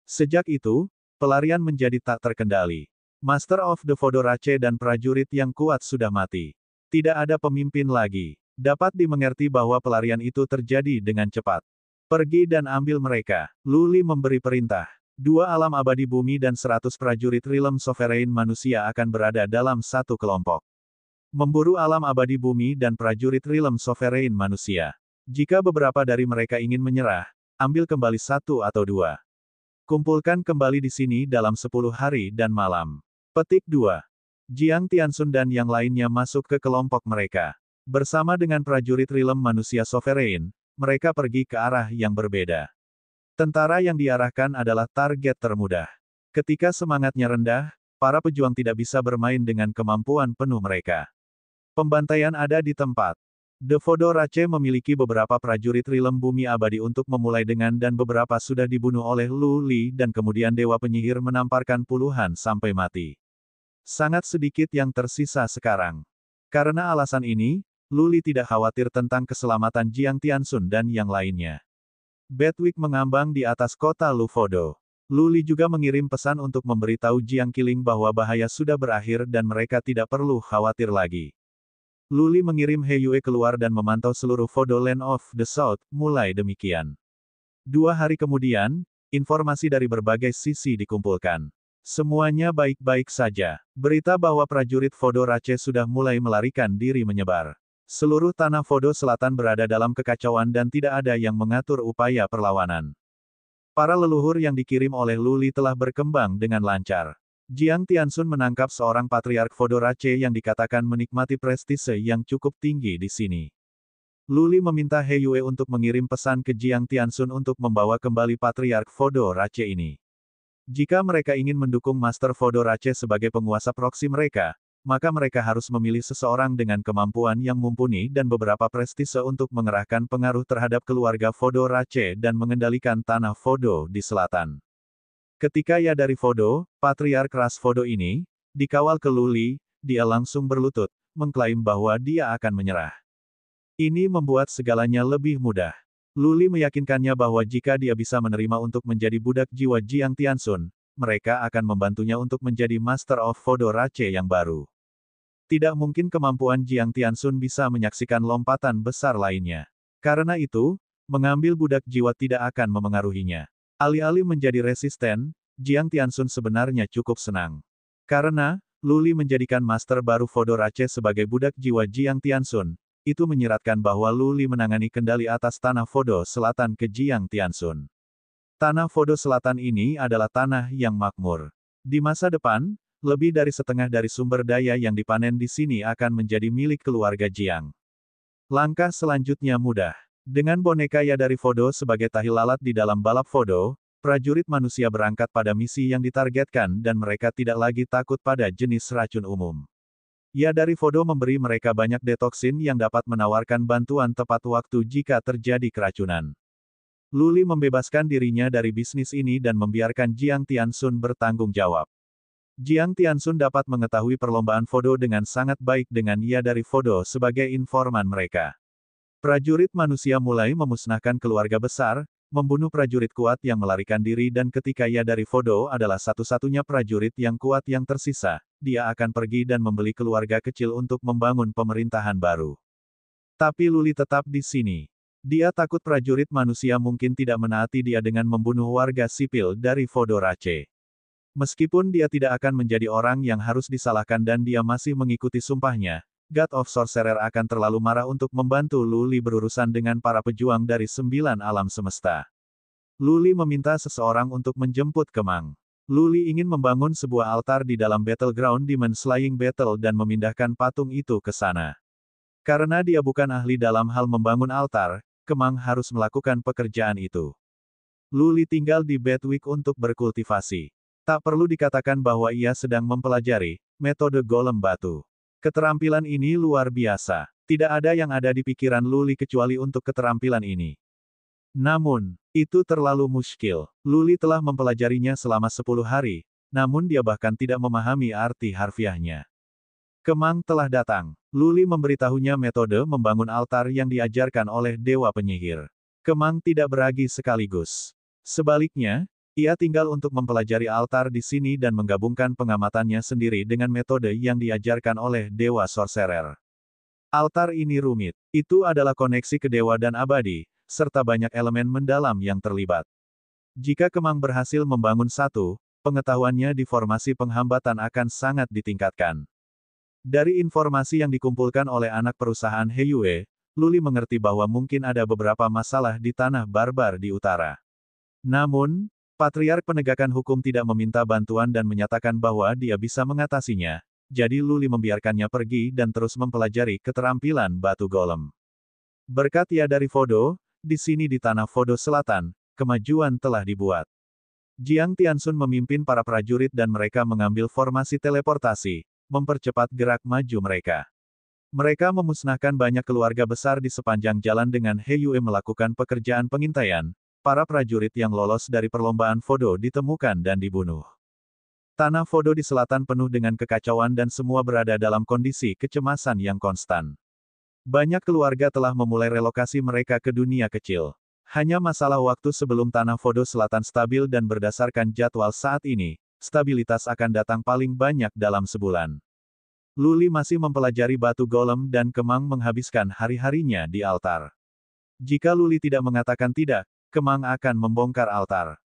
Sejak itu, pelarian menjadi tak terkendali. Master of the Fodo Rache dan prajurit yang kuat sudah mati. Tidak ada pemimpin lagi. Dapat dimengerti bahwa pelarian itu terjadi dengan cepat. Pergi dan ambil mereka. Luli memberi perintah. 2 alam abadi bumi dan 100 prajurit rilem sovereign manusia akan berada dalam satu kelompok. Memburu alam abadi bumi dan prajurit rilem sovereign manusia. Jika beberapa dari mereka ingin menyerah, ambil kembali 1 atau 2. Kumpulkan kembali di sini dalam 10 hari dan malam. Petik 2. Jiang Tiansun dan yang lainnya masuk ke kelompok mereka. Bersama dengan prajurit rilem manusia sovereign, mereka pergi ke arah yang berbeda. Tentara yang diarahkan adalah target termudah. Ketika semangatnya rendah, para pejuang tidak bisa bermain dengan kemampuan penuh mereka. Pembantaian ada di tempat. The Fodo Rache memiliki beberapa prajurit rilem bumi abadi untuk memulai dengan dan beberapa sudah dibunuh oleh Luli dan kemudian Dewa Penyihir menamparkan puluhan sampai mati. Sangat sedikit yang tersisa sekarang. Karena alasan ini, Luli tidak khawatir tentang keselamatan Jiang Tiansun dan yang lainnya. Bedwick mengambang di atas kota Lufodo. Luli juga mengirim pesan untuk memberitahu Jiang Qiling bahwa bahaya sudah berakhir dan mereka tidak perlu khawatir lagi. Luli mengirim He Yue keluar dan memantau seluruh Fodo Land of the South, mulai demikian. 2 hari kemudian, informasi dari berbagai sisi dikumpulkan. Semuanya baik-baik saja. Berita bahwa prajurit Fodo Rache sudah mulai melarikan diri menyebar. Seluruh tanah Fodo Selatan berada dalam kekacauan dan tidak ada yang mengatur upaya perlawanan. Para leluhur yang dikirim oleh Luli telah berkembang dengan lancar. Jiang Tiansun menangkap seorang patriark Fodo Rache yang dikatakan menikmati prestise yang cukup tinggi di sini. Luli meminta He Yue untuk mengirim pesan ke Jiang Tiansun untuk membawa kembali patriark Fodo Rache ini. Jika mereka ingin mendukung Master Fodo Rache sebagai penguasa proksi mereka, maka mereka harus memilih seseorang dengan kemampuan yang mumpuni dan beberapa prestise untuk mengerahkan pengaruh terhadap keluarga Fodo Rache dan mengendalikan tanah Fodo di selatan. Ketika ia dari Fodo, patriark ras Fodo ini, dikawal ke Luli, dia langsung berlutut, mengklaim bahwa dia akan menyerah. Ini membuat segalanya lebih mudah. Luli meyakinkannya bahwa jika dia bisa menerima untuk menjadi budak jiwa Jiang Tiansun, mereka akan membantunya untuk menjadi Master of Fodo Rache yang baru. Tidak mungkin kemampuan Jiang Tiansun bisa menyaksikan lompatan besar lainnya. Karena itu, mengambil budak jiwa tidak akan memengaruhinya. Alih-alih menjadi resisten, Jiang Tiansun sebenarnya cukup senang. Karena, Luli menjadikan Master baru Fodo Rache sebagai budak jiwa Jiang Tiansun, itu menyiratkan bahwa Luli menangani kendali atas tanah Fodo Selatan ke Jiang Tiansun. Tanah Fodo Selatan ini adalah tanah yang makmur. Di masa depan, lebih dari setengah dari sumber daya yang dipanen di sini akan menjadi milik keluarga Jiang. Langkah selanjutnya mudah. Dengan boneka Ya dari Fodo sebagai tahi lalat di dalam balap Fodo, prajurit manusia berangkat pada misi yang ditargetkan dan mereka tidak lagi takut pada jenis racun umum. Ya dari Fodo memberi mereka banyak detoksin yang dapat menawarkan bantuan tepat waktu jika terjadi keracunan. Luli membebaskan dirinya dari bisnis ini dan membiarkan Jiang Tiansun bertanggung jawab. Jiang Tiansun dapat mengetahui perlombaan Fodo dengan sangat baik dengan Ya dari Fodo sebagai informan mereka. Prajurit manusia mulai memusnahkan keluarga besar, membunuh prajurit kuat yang melarikan diri dan ketika Ya dari Fodo adalah satu-satunya prajurit yang kuat yang tersisa, dia akan pergi dan membeli keluarga kecil untuk membangun pemerintahan baru. Tapi Luli tetap di sini. Dia takut prajurit manusia mungkin tidak menaati dia dengan membunuh warga sipil dari Fodo Rache. Meskipun dia tidak akan menjadi orang yang harus disalahkan dan dia masih mengikuti sumpahnya, God of Sorcerer akan terlalu marah untuk membantu Luli berurusan dengan para pejuang dari 9 alam semesta. Luli meminta seseorang untuk menjemput Kemang. Luli ingin membangun sebuah altar di dalam Battleground Demon Slaying Battle dan memindahkan patung itu ke sana. Karena dia bukan ahli dalam hal membangun altar, Kemang harus melakukan pekerjaan itu. Luli tinggal di Bedwick untuk berkultivasi. Tak perlu dikatakan bahwa ia sedang mempelajari metode golem batu. Keterampilan ini luar biasa. Tidak ada yang ada di pikiran Luli kecuali untuk keterampilan ini. Namun, itu terlalu muskil. Luli telah mempelajarinya selama 10 hari, namun dia bahkan tidak memahami arti harfiahnya. Kemang telah datang. Luli memberitahunya metode membangun altar yang diajarkan oleh Dewa Penyihir. Kemang tidak beragi sekaligus. Sebaliknya, ia tinggal untuk mempelajari altar di sini dan menggabungkan pengamatannya sendiri dengan metode yang diajarkan oleh Dewa Sorcerer. Altar ini rumit. Itu adalah koneksi ke dewa dan abadi, serta banyak elemen mendalam yang terlibat. Jika Kemang berhasil membangun satu, pengetahuannya di formasi penghambatan akan sangat ditingkatkan. Dari informasi yang dikumpulkan oleh anak perusahaan Heiyue, Luli mengerti bahwa mungkin ada beberapa masalah di tanah barbar di utara. Namun, Patriark Penegakan Hukum tidak meminta bantuan dan menyatakan bahwa dia bisa mengatasinya, jadi Luli membiarkannya pergi dan terus mempelajari keterampilan batu golem. Berkat ya dari Fodo, di sini di tanah Fodo Selatan, kemajuan telah dibuat. Jiang Tianxun memimpin para prajurit dan mereka mengambil formasi teleportasi, mempercepat gerak maju mereka. Mereka memusnahkan banyak keluarga besar di sepanjang jalan dengan Heiyue melakukan pekerjaan pengintaian. Para prajurit yang lolos dari perlombaan Fodo ditemukan dan dibunuh. Tanah Fodo di selatan penuh dengan kekacauan dan semua berada dalam kondisi kecemasan yang konstan. Banyak keluarga telah memulai relokasi mereka ke dunia kecil. Hanya masalah waktu sebelum tanah Fodo selatan stabil dan berdasarkan jadwal saat ini, stabilitas akan datang paling banyak dalam sebulan. Luli masih mempelajari batu golem dan Kemang menghabiskan hari-harinya di altar. Jika Luli tidak mengatakan tidak, Kemang akan membongkar altar.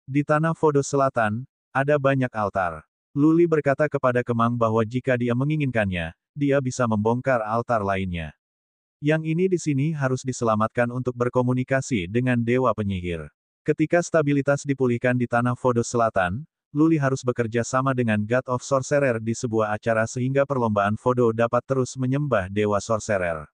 Di tanah Fodo Selatan, ada banyak altar. Luli berkata kepada Kemang bahwa jika dia menginginkannya, dia bisa membongkar altar lainnya. Yang ini di sini harus diselamatkan untuk berkomunikasi dengan Dewa Penyihir. Ketika stabilitas dipulihkan di tanah Fodo Selatan, Luli harus bekerja sama dengan God of Sorcerer di sebuah acara sehingga perlombaan Fodo dapat terus menyembah Dewa Sorcerer.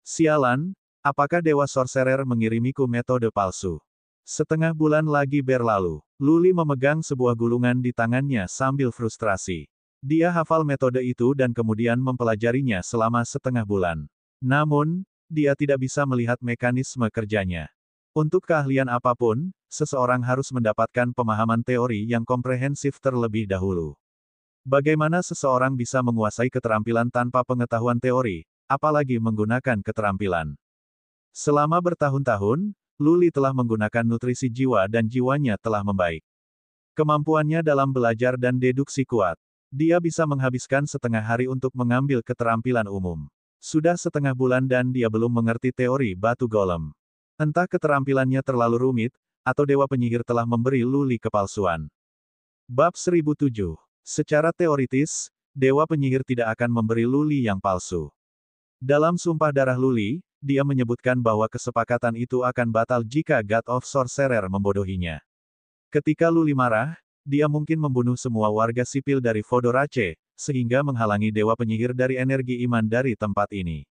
Sialan, apakah Dewa Sorcerer mengirimiku metode palsu? Setengah bulan lagi berlalu. Luli memegang sebuah gulungan di tangannya sambil frustrasi. Dia hafal metode itu dan kemudian mempelajarinya selama setengah bulan. Namun, dia tidak bisa melihat mekanisme kerjanya. Untuk keahlian apapun, seseorang harus mendapatkan pemahaman teori yang komprehensif terlebih dahulu. Bagaimana seseorang bisa menguasai keterampilan tanpa pengetahuan teori, apalagi menggunakan keterampilan? Selama bertahun-tahun, Luli telah menggunakan nutrisi jiwa dan jiwanya telah membaik. Kemampuannya dalam belajar dan deduksi kuat. Dia bisa menghabiskan setengah hari untuk mengambil keterampilan umum. Sudah setengah bulan dan dia belum mengerti teori batu golem. Entah keterampilannya terlalu rumit, atau Dewa Penyihir telah memberi Luli kepalsuan. Bab 1007. Secara teoritis, Dewa Penyihir tidak akan memberi Luli yang palsu. Dalam Sumpah Darah Luli, dia menyebutkan bahwa kesepakatan itu akan batal jika God of Sorcerer membodohinya. Ketika Luli marah, dia mungkin membunuh semua warga sipil dari Fodorace, sehingga menghalangi Dewa Penyihir dari energi iman dari tempat ini.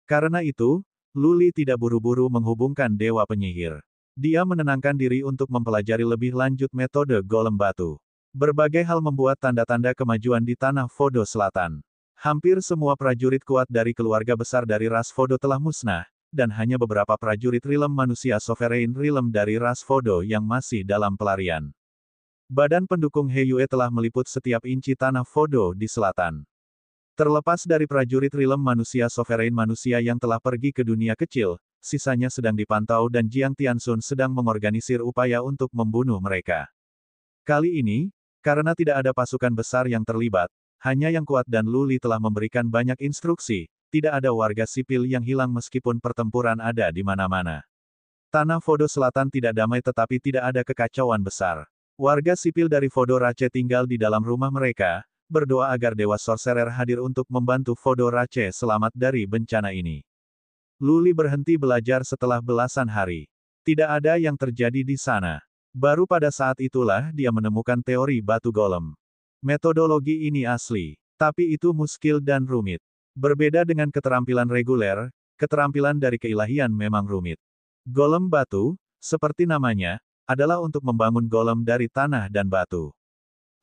Karena itu, Luli tidak buru-buru menghubungkan Dewa Penyihir. Dia menenangkan diri untuk mempelajari lebih lanjut metode golem batu. Berbagai hal membuat tanda-tanda kemajuan di tanah Fodo Selatan. Hampir semua prajurit kuat dari keluarga besar dari ras Fodo telah musnah, dan hanya beberapa prajurit Realm manusia Sovereign Realm dari ras Fodo yang masih dalam pelarian. Badan pendukung Heiyue telah meliput setiap inci tanah Fodo di selatan. Terlepas dari prajurit Realm manusia Sovereign manusia yang telah pergi ke dunia kecil, sisanya sedang dipantau dan Jiang Tianxun sedang mengorganisir upaya untuk membunuh mereka. Kali ini, karena tidak ada pasukan besar yang terlibat, hanya yang kuat dan Luli telah memberikan banyak instruksi, tidak ada warga sipil yang hilang meskipun pertempuran ada di mana-mana. Tanah Fodo Selatan tidak damai tetapi tidak ada kekacauan besar. Warga sipil dari Fodorace tinggal di dalam rumah mereka, berdoa agar Dewa Sorcerer hadir untuk membantu Fodo Rache selamat dari bencana ini. Luli berhenti belajar setelah belasan hari. Tidak ada yang terjadi di sana. Baru pada saat itulah dia menemukan teori batu golem. Metodologi ini asli, tapi itu muskil dan rumit. Berbeda dengan keterampilan reguler, keterampilan dari keilahian memang rumit. Golem batu, seperti namanya, adalah untuk membangun golem dari tanah dan batu.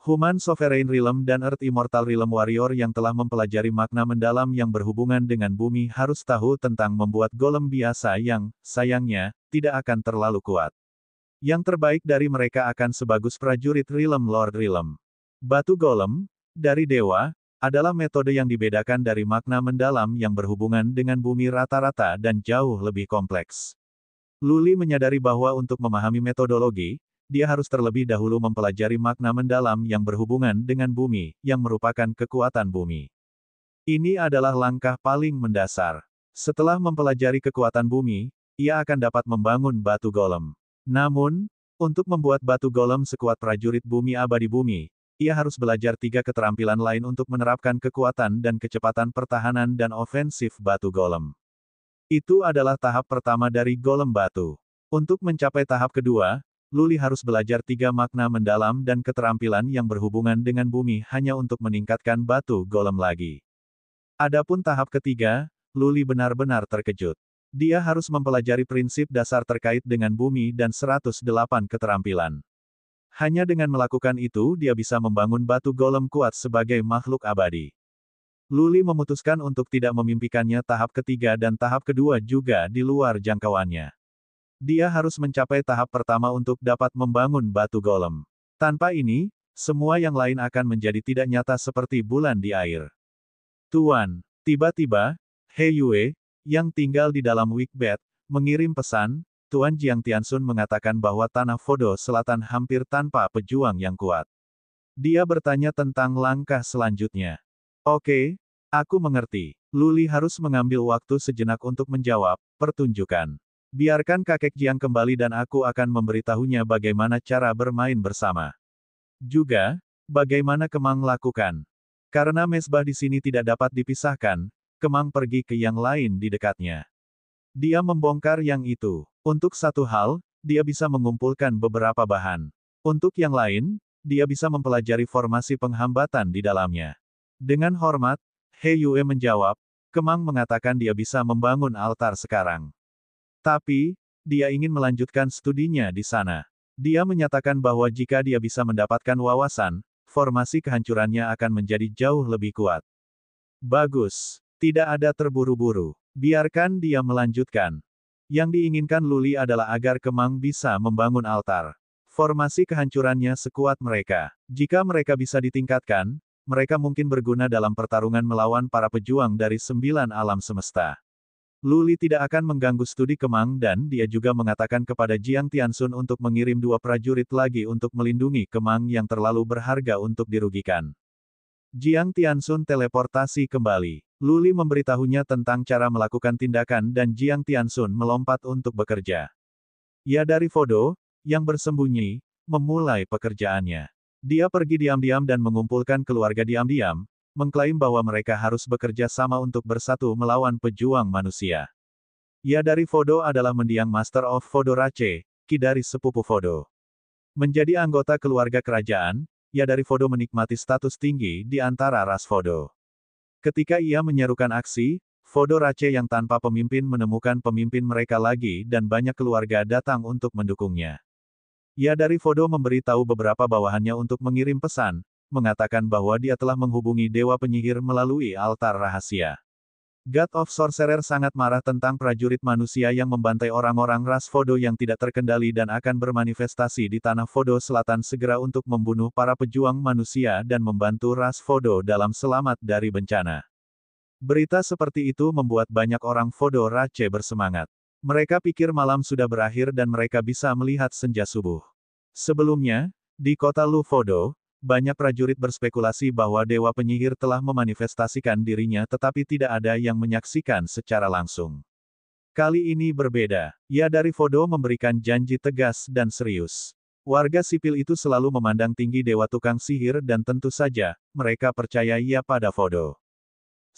Human Sovereign Realm dan Earth Immortal Realm Warrior yang telah mempelajari makna mendalam yang berhubungan dengan bumi harus tahu tentang membuat golem biasa yang, sayangnya, tidak akan terlalu kuat. Yang terbaik dari mereka akan sebagus prajurit Realm Lord Realm. Batu golem, dari dewa, adalah metode yang dibedakan dari makna mendalam yang berhubungan dengan bumi rata-rata dan jauh lebih kompleks. Luli menyadari bahwa untuk memahami metodologi, dia harus terlebih dahulu mempelajari makna mendalam yang berhubungan dengan bumi, yang merupakan kekuatan bumi. Ini adalah langkah paling mendasar. Setelah mempelajari kekuatan bumi, ia akan dapat membangun batu golem. Namun, untuk membuat batu golem sekuat prajurit bumi abadi bumi, ia harus belajar 3 keterampilan lain untuk menerapkan kekuatan dan kecepatan pertahanan dan ofensif batu golem. Itu adalah tahap pertama dari golem batu. Untuk mencapai tahap kedua, Luli harus belajar 3 makna mendalam dan keterampilan yang berhubungan dengan bumi hanya untuk meningkatkan batu golem lagi. Adapun tahap ketiga, Luli benar-benar terkejut. Dia harus mempelajari prinsip dasar terkait dengan bumi dan 108 keterampilan. Hanya dengan melakukan itu dia bisa membangun batu golem kuat sebagai makhluk abadi. Luli memutuskan untuk tidak memimpikannya tahap ketiga dan tahap kedua juga di luar jangkauannya. Dia harus mencapai tahap pertama untuk dapat membangun batu golem. Tanpa ini, semua yang lain akan menjadi tidak nyata seperti bulan di air. Tuan, tiba-tiba, He Yue, yang tinggal di dalam Wikbet, mengirim pesan. Tuan Jiang Tianxun mengatakan bahwa tanah Fodo Selatan hampir tanpa pejuang yang kuat. Dia bertanya tentang langkah selanjutnya. Oke, aku mengerti. Luli harus mengambil waktu sejenak untuk menjawab, pertunjukan. Biarkan kakek Jiang kembali dan aku akan memberitahunya bagaimana cara bermain bersama. Juga, bagaimana Kemang lakukan. Karena mesbah di sini tidak dapat dipisahkan, Kemang pergi ke yang lain di dekatnya. Dia membongkar yang itu. Untuk satu hal, dia bisa mengumpulkan beberapa bahan. Untuk yang lain, dia bisa mempelajari formasi penghambatan di dalamnya. Dengan hormat, He Yue menjawab, Kemang mengatakan dia bisa membangun altar sekarang. Tapi, dia ingin melanjutkan studinya di sana. Dia menyatakan bahwa jika dia bisa mendapatkan wawasan, formasi kehancurannya akan menjadi jauh lebih kuat. Bagus. Tidak ada terburu-buru. Biarkan dia melanjutkan. Yang diinginkan Luli adalah agar Kemang bisa membangun altar. Formasi kehancurannya sekuat mereka. Jika mereka bisa ditingkatkan, mereka mungkin berguna dalam pertarungan melawan para pejuang dari 9 alam semesta. Luli tidak akan mengganggu studi Kemang dan dia juga mengatakan kepada Jiang Tianxun untuk mengirim 2 prajurit lagi untuk melindungi Kemang yang terlalu berharga untuk dirugikan. Jiang Tianxun teleportasi kembali. Luli memberitahunya tentang cara melakukan tindakan dan Jiang Tianxun melompat untuk bekerja. Ia dari Fodo, yang bersembunyi, memulai pekerjaannya. Dia pergi diam-diam dan mengumpulkan keluarga diam-diam, mengklaim bahwa mereka harus bekerja sama untuk bersatu melawan pejuang manusia. Ia dari Fodo adalah mendiang Master of Fodo Rache, Ki dari sepupu Fodo. Menjadi anggota keluarga kerajaan, ia dari Fodo menikmati status tinggi di antara ras Fodo. Ketika ia menyerukan aksi, Fodo Rache yang tanpa pemimpin menemukan pemimpin mereka lagi dan banyak keluarga datang untuk mendukungnya. Ia dari Fodo memberitahu beberapa bawahannya untuk mengirim pesan, mengatakan bahwa dia telah menghubungi Dewa Penyihir melalui altar rahasia. God of Sorcerer sangat marah tentang prajurit manusia yang membantai orang-orang ras Fodo yang tidak terkendali dan akan bermanifestasi di tanah Fodo Selatan segera untuk membunuh para pejuang manusia dan membantu ras Fodo dalam selamat dari bencana. Berita seperti itu membuat banyak orang Fodo Rache bersemangat. Mereka pikir malam sudah berakhir dan mereka bisa melihat senja subuh. Sebelumnya, di kota Lu Fodo, banyak prajurit berspekulasi bahwa Dewa Penyihir telah memanifestasikan dirinya tetapi tidak ada yang menyaksikan secara langsung. Kali ini berbeda. Ya dari Fodo memberikan janji tegas dan serius. Warga sipil itu selalu memandang tinggi dewa tukang sihir dan tentu saja, mereka percaya ia pada Fodo.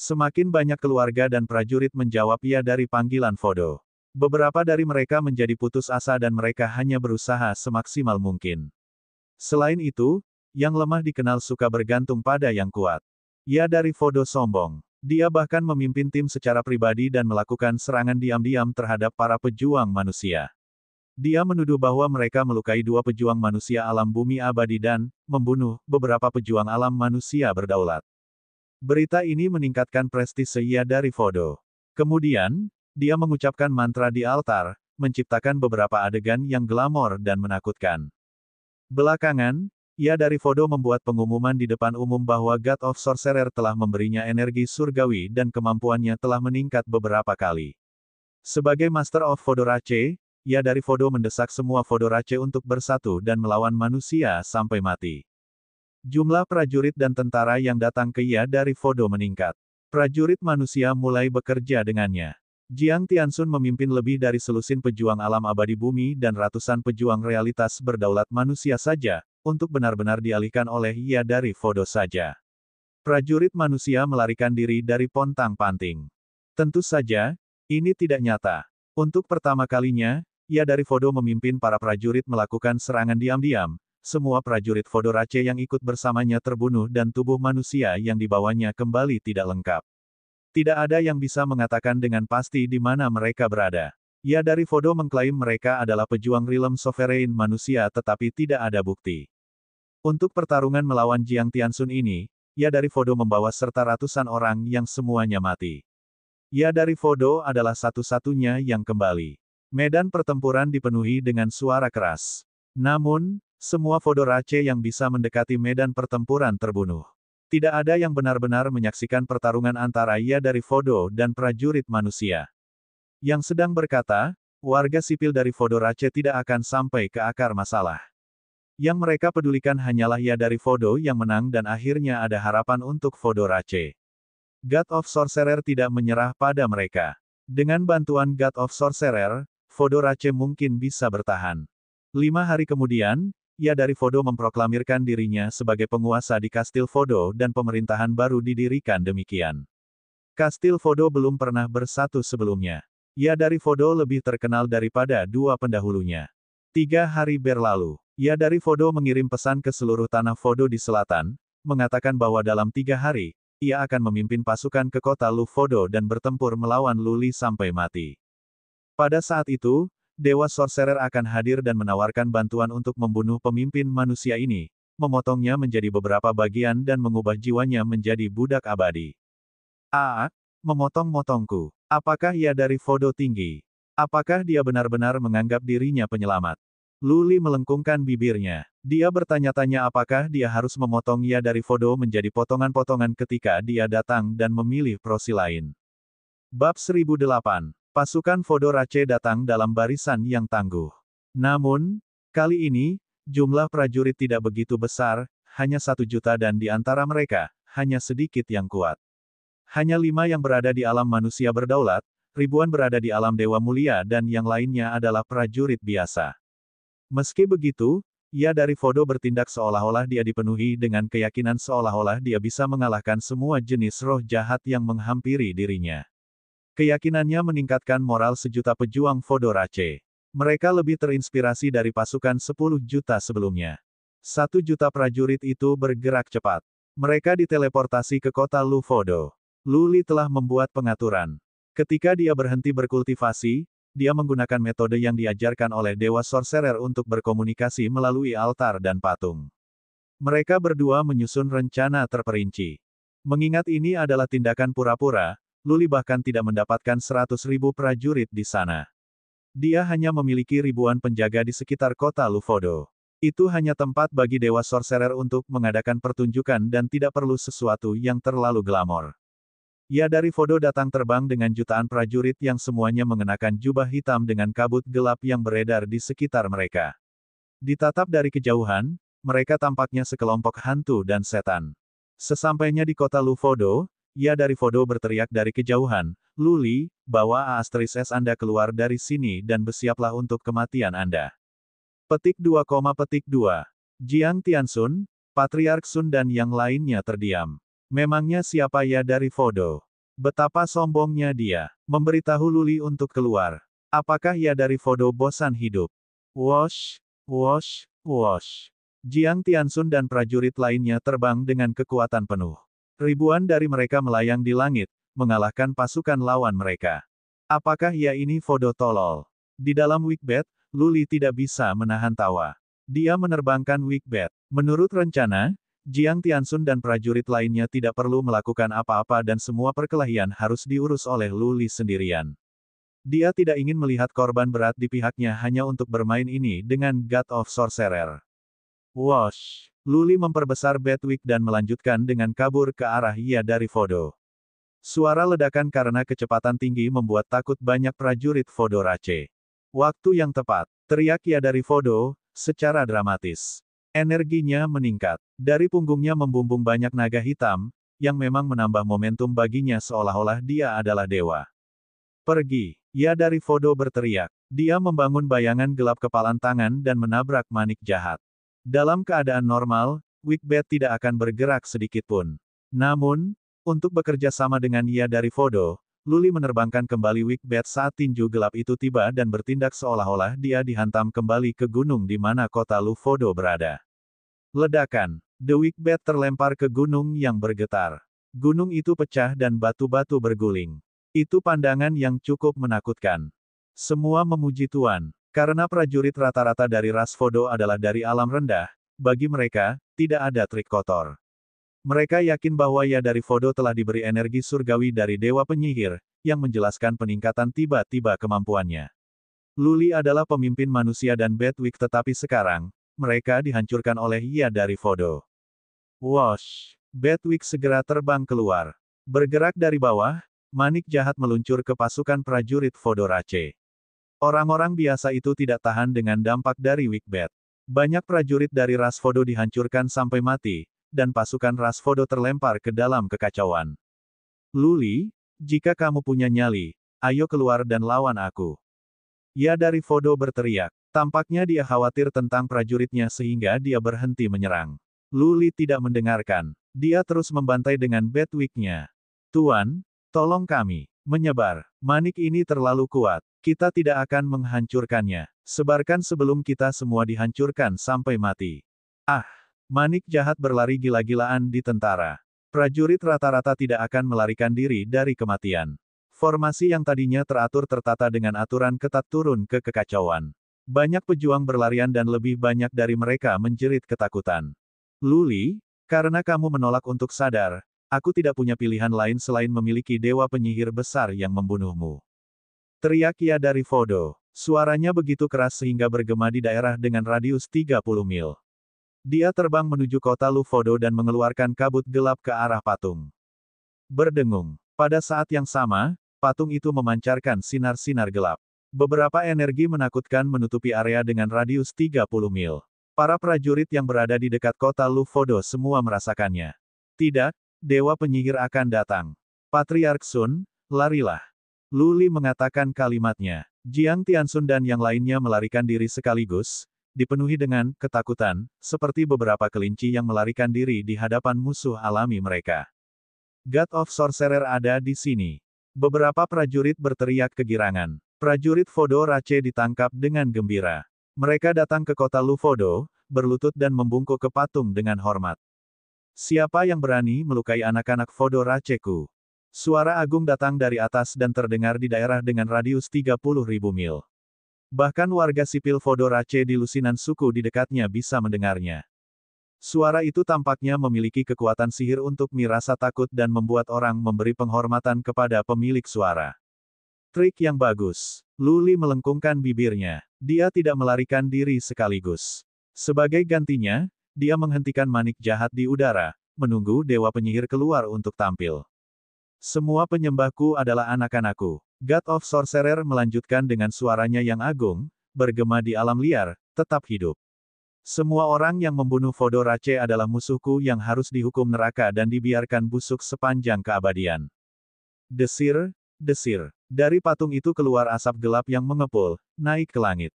Semakin banyak keluarga dan prajurit menjawab ya dari panggilan Fodo. Beberapa dari mereka menjadi putus asa dan mereka hanya berusaha semaksimal mungkin. Selain itu, yang lemah dikenal suka bergantung pada yang kuat. Ya dari Fodo sombong. Dia bahkan memimpin tim secara pribadi dan melakukan serangan diam-diam terhadap para pejuang manusia. Dia menuduh bahwa mereka melukai dua pejuang manusia alam bumi abadi dan membunuh beberapa pejuang alam manusia berdaulat. Berita ini meningkatkan prestise ia dari Fodo. Kemudian, dia mengucapkan mantra di altar, menciptakan beberapa adegan yang glamor dan menakutkan. Belakangan, ia dari Fodo membuat pengumuman di depan umum bahwa God of Sorcerer telah memberinya energi surgawi dan kemampuannya telah meningkat beberapa kali. Sebagai Master of Fodorace, ia dari Fodo mendesak semua Fodorace untuk bersatu dan melawan manusia sampai mati. Jumlah prajurit dan tentara yang datang ke ia dari Fodo meningkat. Prajurit manusia mulai bekerja dengannya. Jiang Tianxun memimpin lebih dari selusin pejuang alam abadi bumi dan ratusan pejuang realitas berdaulat manusia saja, untuk benar-benar dialihkan oleh ia dari Fodo saja. Prajurit manusia melarikan diri dari pontang-panting. Tentu saja, ini tidak nyata. Untuk pertama kalinya, ia dari Fodo memimpin para prajurit melakukan serangan diam-diam. Semua prajurit Fodorace yang ikut bersamanya terbunuh dan tubuh manusia yang dibawanya kembali tidak lengkap. Tidak ada yang bisa mengatakan dengan pasti di mana mereka berada. Ia dari Fodo mengklaim mereka adalah pejuang Realm Sovereign manusia tetapi tidak ada bukti. Untuk pertarungan melawan Jiang Tianxun ini, ia dari Fodo membawa serta ratusan orang yang semuanya mati. Ia dari Fodo adalah satu-satunya yang kembali. Medan pertempuran dipenuhi dengan suara keras. Namun, semua Fodorace yang bisa mendekati medan pertempuran terbunuh. Tidak ada yang benar-benar menyaksikan pertarungan antara ia dari Fodo dan prajurit manusia. Yang sedang berkata, warga sipil dari Fodorace tidak akan sampai ke akar masalah. Yang mereka pedulikan hanyalah ia dari Fodo yang menang dan akhirnya ada harapan untuk Fodorace. God of Sorcerer tidak menyerah pada mereka. Dengan bantuan God of Sorcerer, Fodorace mungkin bisa bertahan. 5 hari kemudian, ia dari Fodo memproklamirkan dirinya sebagai penguasa di Kastil Fodo dan pemerintahan baru didirikan demikian. Kastil Fodo belum pernah bersatu sebelumnya. Ia dari Fodo lebih terkenal daripada dua pendahulunya. 3 hari berlalu, ia dari Fodo mengirim pesan ke seluruh tanah Fodo di selatan, mengatakan bahwa dalam 3 hari, ia akan memimpin pasukan ke kota Lu Fodo dan bertempur melawan Luli sampai mati. Pada saat itu, Dewa Sorcerer akan hadir dan menawarkan bantuan untuk membunuh pemimpin manusia ini, memotongnya menjadi beberapa bagian dan mengubah jiwanya menjadi budak abadi. Memotong-motongku. Apakah ia dari Fodo tinggi? Apakah dia benar-benar menganggap dirinya penyelamat? Luli melengkungkan bibirnya. Dia bertanya-tanya apakah dia harus memotong ia dari Fodo menjadi potongan-potongan ketika dia datang dan memilih prosi lain. Bab 1008. Pasukan Fodorace datang dalam barisan yang tangguh. Namun, kali ini, jumlah prajurit tidak begitu besar, hanya 1 juta dan di antara mereka, hanya sedikit yang kuat. Hanya 5 yang berada di alam manusia berdaulat, ribuan berada di alam dewa mulia dan yang lainnya adalah prajurit biasa. Meski begitu, ia dari Fodo bertindak seolah-olah dia dipenuhi dengan keyakinan seolah-olah dia bisa mengalahkan semua jenis roh jahat yang menghampiri dirinya. Keyakinannya meningkatkan moral sejuta pejuang Fodorace. Mereka lebih terinspirasi dari pasukan 10 juta sebelumnya. 1 juta prajurit itu bergerak cepat. Mereka diteleportasi ke kota Lu Fodo. Luli telah membuat pengaturan. Ketika dia berhenti berkultivasi, dia menggunakan metode yang diajarkan oleh Dewa Sorcerer untuk berkomunikasi melalui altar dan patung. Mereka berdua menyusun rencana terperinci. Mengingat ini adalah tindakan pura-pura, Luli bahkan tidak mendapatkan 100.000 prajurit di sana. Dia hanya memiliki ribuan penjaga di sekitar kota Lu Fodo. Itu hanya tempat bagi Dewa Sorcerer untuk mengadakan pertunjukan dan tidak perlu sesuatu yang terlalu glamor. Ia dari Fodo datang terbang dengan jutaan prajurit yang semuanya mengenakan jubah hitam dengan kabut gelap yang beredar di sekitar mereka. Ditatap dari kejauhan, mereka tampaknya sekelompok hantu dan setan. Sesampainya di kota Lu Fodo, ia dari Fodo berteriak dari kejauhan, "Luli, bawa Aastris S Anda keluar dari sini dan bersiaplah untuk kematian Anda." Petik 2, Jiang Tianxun, Patriark Sun dan yang lainnya terdiam. Memangnya siapa ya dari Fodo? Betapa sombongnya dia, memberitahu Luli untuk keluar. Apakah ya dari Fodo bosan hidup? Wosh, wosh, wosh. Jiang Tianxun dan prajurit lainnya terbang dengan kekuatan penuh. Ribuan dari mereka melayang di langit, mengalahkan pasukan lawan mereka. Apakah ya ini Fodo tolol? Di dalam Wigbet, Luli tidak bisa menahan tawa. Dia menerbangkan Wigbet. Menurut rencana, Jiang Tianxun dan prajurit lainnya tidak perlu melakukan apa-apa dan semua perkelahian harus diurus oleh Luli sendirian. Dia tidak ingin melihat korban berat di pihaknya hanya untuk bermain ini dengan God of Sorcerer. Wosh! Luli memperbesar Bedwig dan melanjutkan dengan kabur ke arah Ia dari Fodo. Suara ledakan karena kecepatan tinggi membuat takut banyak prajurit Fodo Rache. Waktu yang tepat, teriak Ia dari Fodo, secara dramatis. Energinya meningkat. Dari punggungnya membumbung banyak naga hitam, yang memang menambah momentum baginya seolah-olah dia adalah dewa. Pergi! Ia dari Fodo berteriak. Dia membangun bayangan gelap kepalan tangan dan menabrak manik jahat. Dalam keadaan normal, Wigbet tidak akan bergerak sedikitpun. Namun, untuk bekerja sama dengan Ia dari Fodo, Luli menerbangkan kembali Wigbet saat tinju gelap itu tiba dan bertindak seolah-olah dia dihantam kembali ke gunung di mana kota Lu Fodo berada. Ledakan. The Wigbet terlempar ke gunung yang bergetar. Gunung itu pecah dan batu-batu berguling. Itu pandangan yang cukup menakutkan. Semua memuji Tuan. Karena prajurit rata-rata dari ras Fodo adalah dari alam rendah, bagi mereka, tidak ada trik kotor. Mereka yakin bahwa Ia dari Fodo telah diberi energi surgawi dari Dewa Penyihir, yang menjelaskan peningkatan tiba-tiba kemampuannya. Luli adalah pemimpin manusia dan Bedwig tetapi sekarang, mereka dihancurkan oleh Ia dari Fodo. Wosh! Bedwig segera terbang keluar. Bergerak dari bawah, manik jahat meluncur ke pasukan prajurit Fodo Rache. Orang-orang biasa itu tidak tahan dengan dampak dari Wigbet. Banyak prajurit dari ras Fodo dihancurkan sampai mati, dan pasukan ras Fodo terlempar ke dalam kekacauan. Luli, jika kamu punya nyali, ayo keluar dan lawan aku. Ia dari Fodo berteriak. Tampaknya dia khawatir tentang prajuritnya sehingga dia berhenti menyerang. Luli tidak mendengarkan. Dia terus membantai dengan Bedwig-nya. Tuan, tolong kami. Menyebar. Manik ini terlalu kuat. Kita tidak akan menghancurkannya. Sebarkan sebelum kita semua dihancurkan sampai mati. Ah! Manik jahat berlari gila-gilaan di tentara. Prajurit rata-rata tidak akan melarikan diri dari kematian. Formasi yang tadinya teratur tertata dengan aturan ketat turun ke kekacauan. Banyak pejuang berlarian dan lebih banyak dari mereka menjerit ketakutan. Luli, karena kamu menolak untuk sadar, aku tidak punya pilihan lain selain memiliki dewa penyihir besar yang membunuhmu. Teriak Ia dari Fodo. Suaranya begitu keras sehingga bergema di daerah dengan radius 30 mil. Dia terbang menuju kota Lu Fodo dan mengeluarkan kabut gelap ke arah patung. Berdengung. Pada saat yang sama, patung itu memancarkan sinar-sinar gelap. Beberapa energi menakutkan menutupi area dengan radius 30 mil. Para prajurit yang berada di dekat kota Lu Fodo semua merasakannya. Tidak, Dewa Penyihir akan datang. Patriark Sun, larilah. Luli mengatakan kalimatnya. Jiang Tianxun dan yang lainnya melarikan diri sekaligus, dipenuhi dengan ketakutan, seperti beberapa kelinci yang melarikan diri di hadapan musuh alami mereka. God of Sorcerer ada di sini. Beberapa prajurit berteriak kegirangan. Prajurit Fodo Rache ditangkap dengan gembira. Mereka datang ke kota Lu Fodo, berlutut dan membungkuk ke patung dengan hormat. Siapa yang berani melukai anak-anak Fodo Racheku? Suara agung datang dari atas dan terdengar di daerah dengan radius 30.000 mil. Bahkan warga sipil Fodo Rache di lusinan suku di dekatnya bisa mendengarnya. Suara itu tampaknya memiliki kekuatan sihir untuk merasa takut dan membuat orang memberi penghormatan kepada pemilik suara. Trik yang bagus. Luli melengkungkan bibirnya. Dia tidak melarikan diri sekaligus. Sebagai gantinya, dia menghentikan manik jahat di udara, menunggu Dewa Penyihir keluar untuk tampil. Semua penyembahku adalah anak-anakku. God of Sorcerer melanjutkan dengan suaranya yang agung, bergema di alam liar, tetap hidup. Semua orang yang membunuh Fodo Rache adalah musuhku yang harus dihukum neraka dan dibiarkan busuk sepanjang keabadian. Desir, desir. Dari patung itu keluar asap gelap yang mengepul, naik ke langit.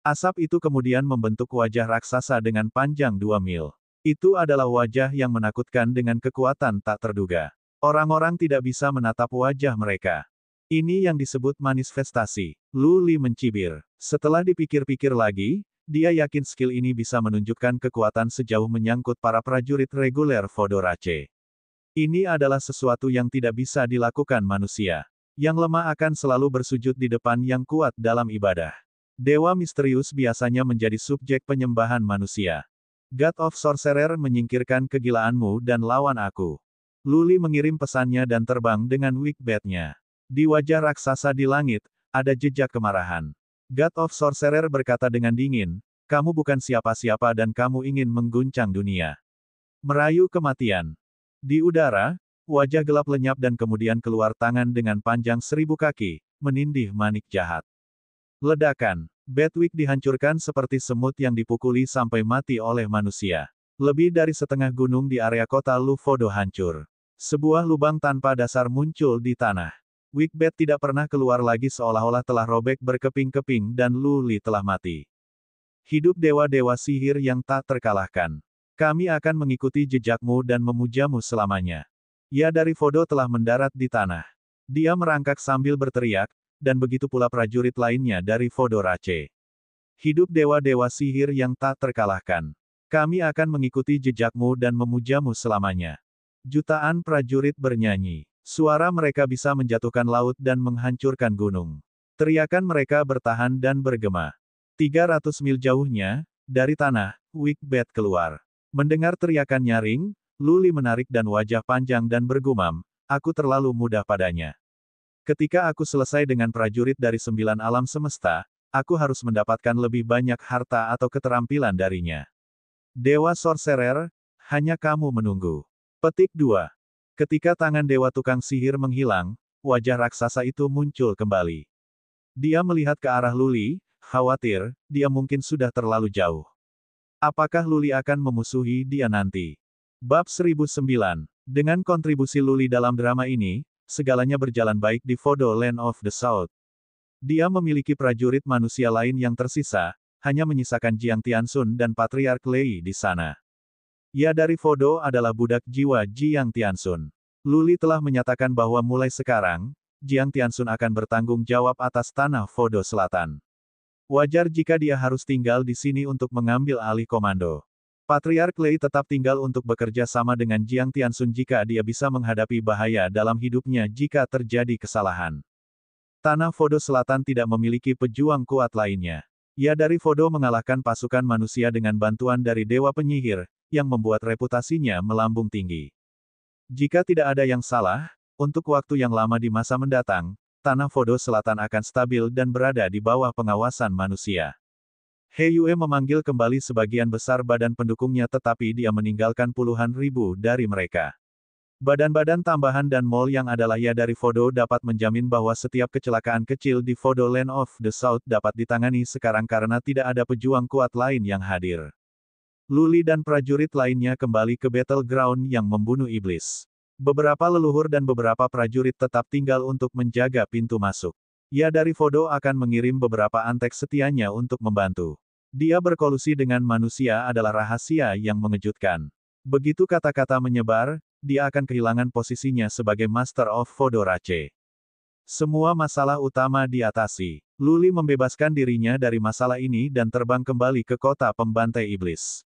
Asap itu kemudian membentuk wajah raksasa dengan panjang 2 mil. Itu adalah wajah yang menakutkan dengan kekuatan tak terduga. Orang-orang tidak bisa menatap wajah mereka. Ini yang disebut manifestasi. Lu Li mencibir. Setelah dipikir-pikir lagi, dia yakin skill ini bisa menunjukkan kekuatan sejauh menyangkut para prajurit reguler Fodorace. Ini adalah sesuatu yang tidak bisa dilakukan manusia. Yang lemah akan selalu bersujud di depan yang kuat dalam ibadah. Dewa misterius biasanya menjadi subjek penyembahan manusia. God of Sorcerer menyingkirkan kegilaanmu dan lawan aku. Lu Li mengirim pesannya dan terbang dengan Wickbat-nya. Di wajah raksasa di langit, ada jejak kemarahan. God of Sorcerer berkata dengan dingin, kamu bukan siapa-siapa dan kamu ingin mengguncang dunia. Merayu kematian. Di udara, wajah gelap lenyap dan kemudian keluar tangan dengan panjang 1000 kaki, menindih manik jahat. Ledakan. Batwick dihancurkan seperti semut yang dipukuli sampai mati oleh manusia. Lebih dari setengah gunung di area kota Lufodo hancur. Sebuah lubang tanpa dasar muncul di tanah. Wickbat tidak pernah keluar lagi seolah-olah telah robek berkeping-keping dan Lu Li telah mati. Hidup dewa-dewa sihir yang tak terkalahkan. Kami akan mengikuti jejakmu dan memujamu selamanya. Ya dari Fodo telah mendarat di tanah. Dia merangkak sambil berteriak, dan begitu pula prajurit lainnya dari Fodorace. Hidup dewa-dewa sihir yang tak terkalahkan. Kami akan mengikuti jejakmu dan memujamu selamanya. Jutaan prajurit bernyanyi. Suara mereka bisa menjatuhkan laut dan menghancurkan gunung. Teriakan mereka bertahan dan bergema. 300 mil jauhnya, dari tanah, Wickbat keluar. Mendengar teriakan nyaring, Lu Li menarik dan wajah panjang dan bergumam, aku terlalu mudah padanya. Ketika aku selesai dengan prajurit dari 9 alam semesta, aku harus mendapatkan lebih banyak harta atau keterampilan darinya. Dewa Sorcerer, hanya kamu menunggu. Petik 2. Ketika tangan Dewa Tukang Sihir menghilang, wajah raksasa itu muncul kembali. Dia melihat ke arah Lu Li, khawatir, dia mungkin sudah terlalu jauh. Apakah Lu Li akan memusuhi dia nanti? Bab 1009. Dengan kontribusi Lu Li dalam drama ini, segalanya berjalan baik di Fodo Land of the South. Dia memiliki prajurit manusia lain yang tersisa, hanya menyisakan Jiang Tianxun dan Patriark Lei di sana. Ya dari Fodo adalah budak jiwa Jiang Tianxun. Lu Li telah menyatakan bahwa mulai sekarang, Jiang Tianxun akan bertanggung jawab atas tanah Fodo Selatan. Wajar jika dia harus tinggal di sini untuk mengambil alih komando. Patriark Lei tetap tinggal untuk bekerja sama dengan Jiang Tianxun jika dia bisa menghadapi bahaya dalam hidupnya jika terjadi kesalahan. Tanah Fodo Selatan tidak memiliki pejuang kuat lainnya. Ya dari Fodo mengalahkan pasukan manusia dengan bantuan dari Dewa Penyihir, yang membuat reputasinya melambung tinggi. Jika tidak ada yang salah, untuk waktu yang lama di masa mendatang, tanah Fodo Selatan akan stabil dan berada di bawah pengawasan manusia. He Yue memanggil kembali sebagian besar badan pendukungnya tetapi dia meninggalkan puluhan ribu dari mereka. Badan-badan tambahan dan mall yang adalah ya dari Fodo dapat menjamin bahwa setiap kecelakaan kecil di Fodo Land of the South dapat ditangani sekarang karena tidak ada pejuang kuat lain yang hadir. Lu Li dan prajurit lainnya kembali ke battleground yang membunuh iblis. Beberapa leluhur dan beberapa prajurit tetap tinggal untuk menjaga pintu masuk. Ya dari Fodo akan mengirim beberapa antek setianya untuk membantu. Dia berkolusi dengan manusia adalah rahasia yang mengejutkan. Begitu kata-kata menyebar, dia akan kehilangan posisinya sebagai Master of Fodorace. Semua masalah utama diatasi. Lu Li membebaskan dirinya dari masalah ini dan terbang kembali ke kota pembantai iblis.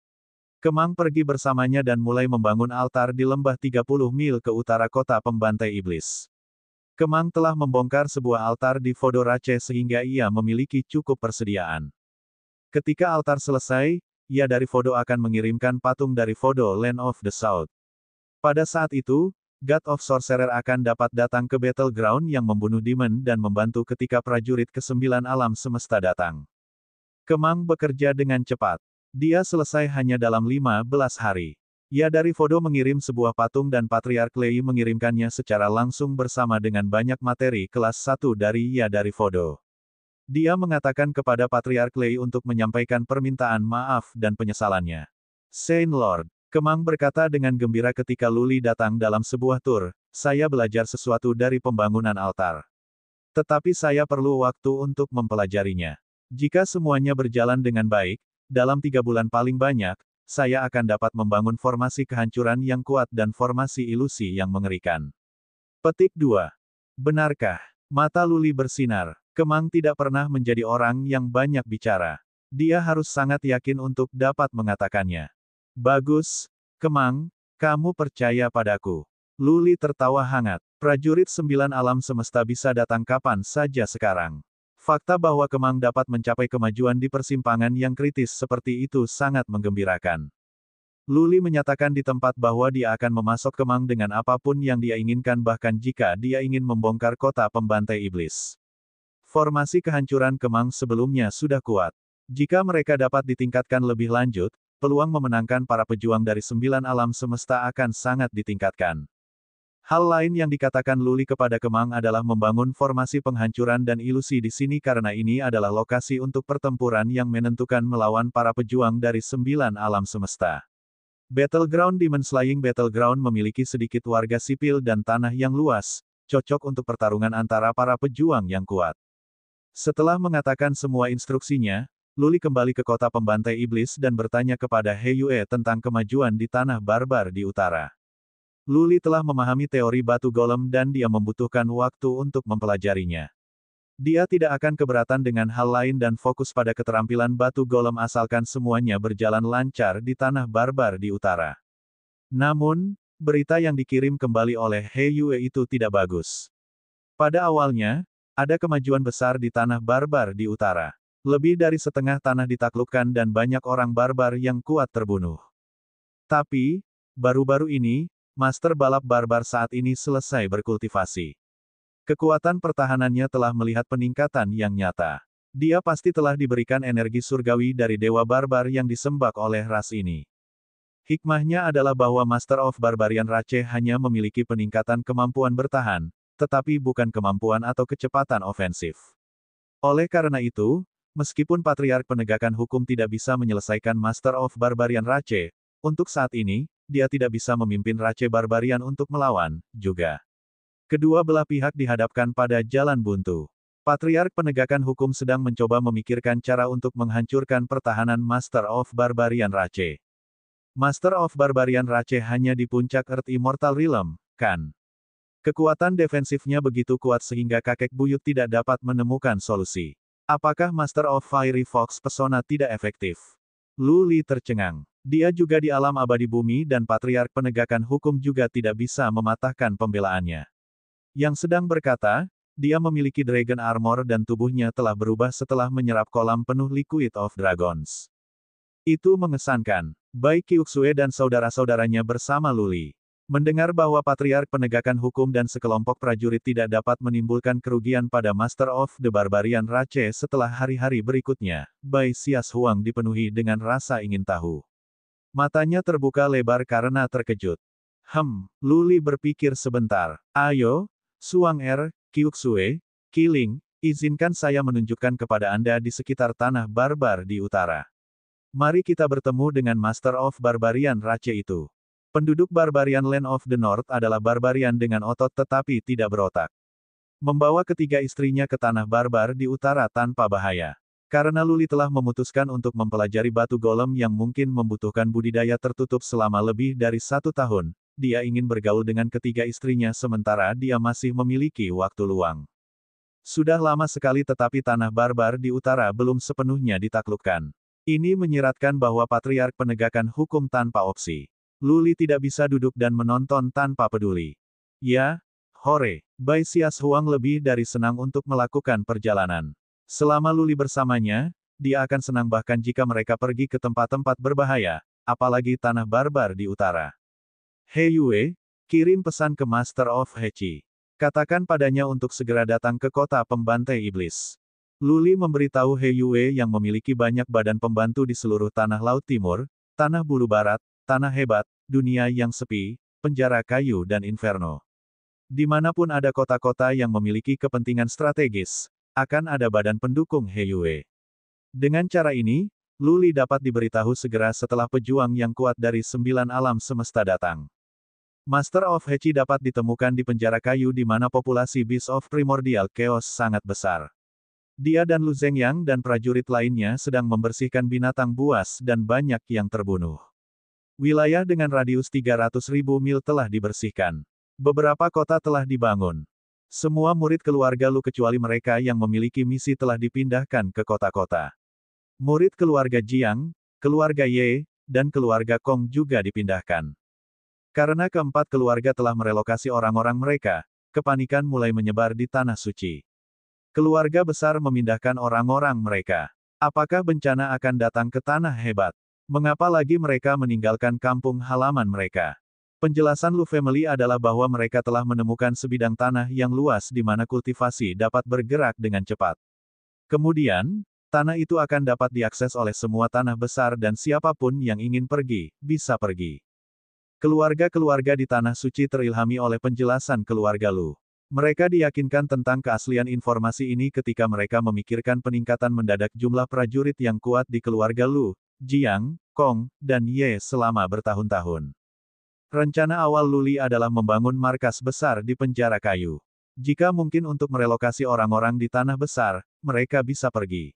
Kemang pergi bersamanya dan mulai membangun altar di lembah 30 mil ke utara kota pembantai iblis. Kemang telah membongkar sebuah altar di Fodorace sehingga ia memiliki cukup persediaan. Ketika altar selesai, ia dari Fodo akan mengirimkan patung dari Fodo Land of the South. Pada saat itu, God of Sorcerer akan dapat datang ke battleground yang membunuh Demon dan membantu ketika prajurit ke-9 alam semesta datang. Kemang bekerja dengan cepat. Dia selesai hanya dalam 15 hari. Ya dari Fodo mengirim sebuah patung dan Patriark Lei mengirimkannya secara langsung bersama dengan banyak materi kelas 1 dari Ya dari Fodo. Dia mengatakan kepada Patriark Lei untuk menyampaikan permintaan maaf dan penyesalannya. Saint Lord, Kemang berkata dengan gembira ketika Lu Li datang dalam sebuah tur, saya belajar sesuatu dari pembangunan altar. Tetapi saya perlu waktu untuk mempelajarinya. Jika semuanya berjalan dengan baik, dalam 3 bulan paling banyak, saya akan dapat membangun formasi kehancuran yang kuat dan formasi ilusi yang mengerikan. Petik 2. Benarkah? Mata Luli bersinar. Kemang tidak pernah menjadi orang yang banyak bicara. Dia harus sangat yakin untuk dapat mengatakannya. Bagus, Kemang, kamu percaya padaku. Luli tertawa hangat. Prajurit 9 alam semesta bisa datang kapan saja sekarang. Fakta bahwa Kemang dapat mencapai kemajuan di persimpangan yang kritis seperti itu sangat menggembirakan. Luli menyatakan di tempat bahwa dia akan memasok Kemang dengan apapun yang dia inginkan bahkan jika dia ingin membongkar kota pembantai iblis. Formasi kehancuran Kemang sebelumnya sudah kuat. Jika mereka dapat ditingkatkan lebih lanjut, peluang memenangkan para pejuang dari 9 alam semesta akan sangat ditingkatkan. Hal lain yang dikatakan Luli kepada Kemang adalah membangun formasi penghancuran dan ilusi di sini karena ini adalah lokasi untuk pertempuran yang menentukan melawan para pejuang dari 9 alam semesta. Battleground Demon Slaying Battleground memiliki sedikit warga sipil dan tanah yang luas, cocok untuk pertarungan antara para pejuang yang kuat. Setelah mengatakan semua instruksinya, Luli kembali ke kota pembantai iblis dan bertanya kepada He Yue tentang kemajuan di tanah barbar di utara. Luli telah memahami teori batu golem dan dia membutuhkan waktu untuk mempelajarinya. Dia tidak akan keberatan dengan hal lain dan fokus pada keterampilan batu golem asalkan semuanya berjalan lancar di tanah barbar di utara. Namun, berita yang dikirim kembali oleh He Yue itu tidak bagus. Pada awalnya, ada kemajuan besar di tanah barbar di utara. Lebih dari setengah tanah ditaklukkan dan banyak orang barbar yang kuat terbunuh. Tapi, baru-baru ini, Master Balap Barbar saat ini selesai berkultivasi. Kekuatan pertahanannya telah melihat peningkatan yang nyata. Dia pasti telah diberikan energi surgawi dari Dewa Barbar yang disembah oleh ras ini. Hikmahnya adalah bahwa Master of Barbarian Rache hanya memiliki peningkatan kemampuan bertahan, tetapi bukan kemampuan atau kecepatan ofensif. Oleh karena itu, meskipun Patriark Penegakan Hukum tidak bisa menyelesaikan Master of Barbarian Rache, untuk saat ini, dia tidak bisa memimpin Rache Barbarian untuk melawan, juga. Kedua belah pihak dihadapkan pada jalan buntu. Patriark Penegakan Hukum sedang mencoba memikirkan cara untuk menghancurkan pertahanan Master of Barbarian Rache. Master of Barbarian Rache hanya di puncak Earth Immortal Realm, kan? Kekuatan defensifnya begitu kuat sehingga kakek buyut tidak dapat menemukan solusi. Apakah Master of Fiery Fox Pesona tidak efektif? Luli tercengang. Dia juga di alam abadi bumi dan Patriark Penegakan Hukum juga tidak bisa mematahkan pembelaannya. Yang sedang berkata, dia memiliki Dragon Armor dan tubuhnya telah berubah setelah menyerap kolam penuh Liquid of Dragons. Itu mengesankan. Baik Kyuxue dan saudara-saudaranya bersama Luli. Mendengar bahwa Patriark Penegakan Hukum dan sekelompok prajurit tidak dapat menimbulkan kerugian pada Master of the Barbarian Rache setelah hari-hari berikutnya, Bai Xias Huang dipenuhi dengan rasa ingin tahu. Matanya terbuka lebar karena terkejut. Luli berpikir sebentar. Ayo, Suang Kyuxue, Qiling, izinkan saya menunjukkan kepada Anda di sekitar tanah barbar di utara. Mari kita bertemu dengan Master of Barbarian Rache itu. Penduduk Barbarian Land of the North adalah barbarian dengan otot tetapi tidak berotak. Membawa ketiga istrinya ke tanah barbar di utara tanpa bahaya. Karena Luli telah memutuskan untuk mempelajari batu golem yang mungkin membutuhkan budidaya tertutup selama lebih dari 1 tahun, dia ingin bergaul dengan ketiga istrinya sementara dia masih memiliki waktu luang. Sudah lama sekali tetapi tanah barbar di utara belum sepenuhnya ditaklukkan. Ini menyiratkan bahwa Patriark Penegakan Hukum tanpa opsi. Luli tidak bisa duduk dan menonton tanpa peduli. Ya, hore, Bai Xias Huang lebih dari senang untuk melakukan perjalanan. Selama Luli bersamanya, dia akan senang bahkan jika mereka pergi ke tempat-tempat berbahaya, apalagi tanah barbar di utara. He Yue, kirim pesan ke Master of Hechi. Katakan padanya untuk segera datang ke kota pembantai iblis. Luli memberitahu He Yue yang memiliki banyak badan pembantu di seluruh tanah Laut Timur, tanah bulu barat, tanah hebat, dunia yang sepi, penjara kayu dan inferno. Dimanapun ada kota-kota yang memiliki kepentingan strategis, akan ada badan pendukung He Yue. Dengan cara ini, Luli dapat diberitahu segera setelah pejuang yang kuat dari 9 alam semesta datang. Master of Hechi dapat ditemukan di penjara kayu di mana populasi Beast of Primordial Chaos sangat besar. Dia dan Lu Zhengyang dan prajurit lainnya sedang membersihkan binatang buas dan banyak yang terbunuh. Wilayah dengan radius 300.000 mil telah dibersihkan. Beberapa kota telah dibangun. Semua murid keluarga Lu kecuali mereka yang memiliki misi telah dipindahkan ke kota-kota. Murid keluarga Jiang, keluarga Ye, dan keluarga Kong juga dipindahkan. Karena keempat keluarga telah merelokasi orang-orang mereka, kepanikan mulai menyebar di Tanah Suci. Keluarga besar memindahkan orang-orang mereka. Apakah bencana akan datang ke tanah hebat? Mengapa lagi mereka meninggalkan kampung halaman mereka? Penjelasan Lu Family adalah bahwa mereka telah menemukan sebidang tanah yang luas di mana kultivasi dapat bergerak dengan cepat. Kemudian, tanah itu akan dapat diakses oleh semua tanah besar dan siapapun yang ingin pergi, bisa pergi. Keluarga-keluarga di Tanah Suci terilhami oleh penjelasan keluarga Lu. Mereka diyakinkan tentang keaslian informasi ini ketika mereka memikirkan peningkatan mendadak jumlah prajurit yang kuat di keluarga Lu, Jiang, Kong, dan Ye selama bertahun-tahun. Rencana awal Luli adalah membangun markas besar di penjara kayu. Jika mungkin untuk merelokasi orang-orang di tanah besar, mereka bisa pergi.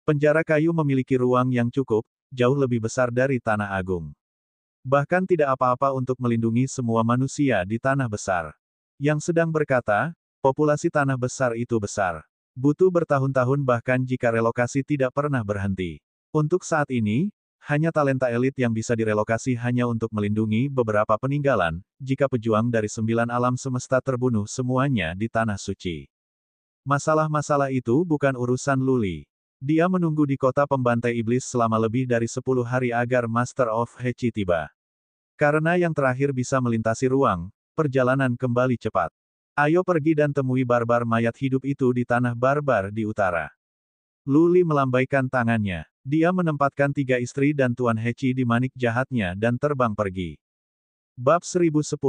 Penjara kayu memiliki ruang yang cukup, jauh lebih besar dari Tanah Agung. Bahkan tidak apa-apa untuk melindungi semua manusia di tanah besar. Yang sedang berkata, populasi tanah besar itu besar. Butuh bertahun-tahun bahkan jika relokasi tidak pernah berhenti. Untuk saat ini, hanya talenta elit yang bisa direlokasi hanya untuk melindungi beberapa peninggalan, jika pejuang dari 9 alam semesta terbunuh semuanya di Tanah Suci. Masalah-masalah itu bukan urusan Luli. Dia menunggu di kota pembantai iblis selama lebih dari 10 hari agar Master of Hechi tiba. Karena yang terakhir bisa melintasi ruang, perjalanan kembali cepat. Ayo pergi dan temui barbar mayat hidup itu di tanah barbar di utara. Luli melambaikan tangannya. Dia menempatkan 3 istri dan Tuan Hechi di manik jahatnya dan terbang pergi. Bab 1010.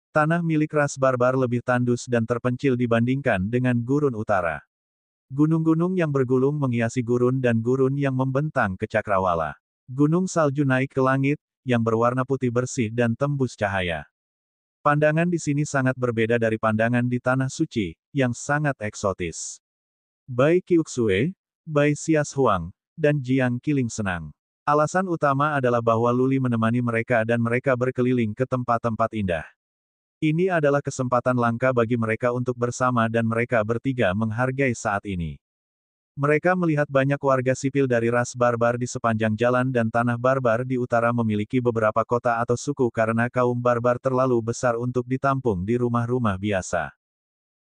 Tanah milik ras barbar lebih tandus dan terpencil dibandingkan dengan gurun utara. Gunung-gunung yang bergulung menghiasi gurun dan gurun yang membentang ke cakrawala. Gunung salju naik ke langit, yang berwarna putih bersih dan tembus cahaya. Pandangan di sini sangat berbeda dari pandangan di Tanah Suci, yang sangat eksotis. Bai Qiuxue, Bai Xias Huang, dan Jiang Qiling senang. Alasan utama adalah bahwa Luli menemani mereka dan mereka berkeliling ke tempat-tempat indah. Ini adalah kesempatan langka bagi mereka untuk bersama dan mereka bertiga menghargai saat ini. Mereka melihat banyak warga sipil dari ras barbar di sepanjang jalan dan tanah barbar di utara memiliki beberapa kota atau suku karena kaum barbar terlalu besar untuk ditampung di rumah-rumah biasa.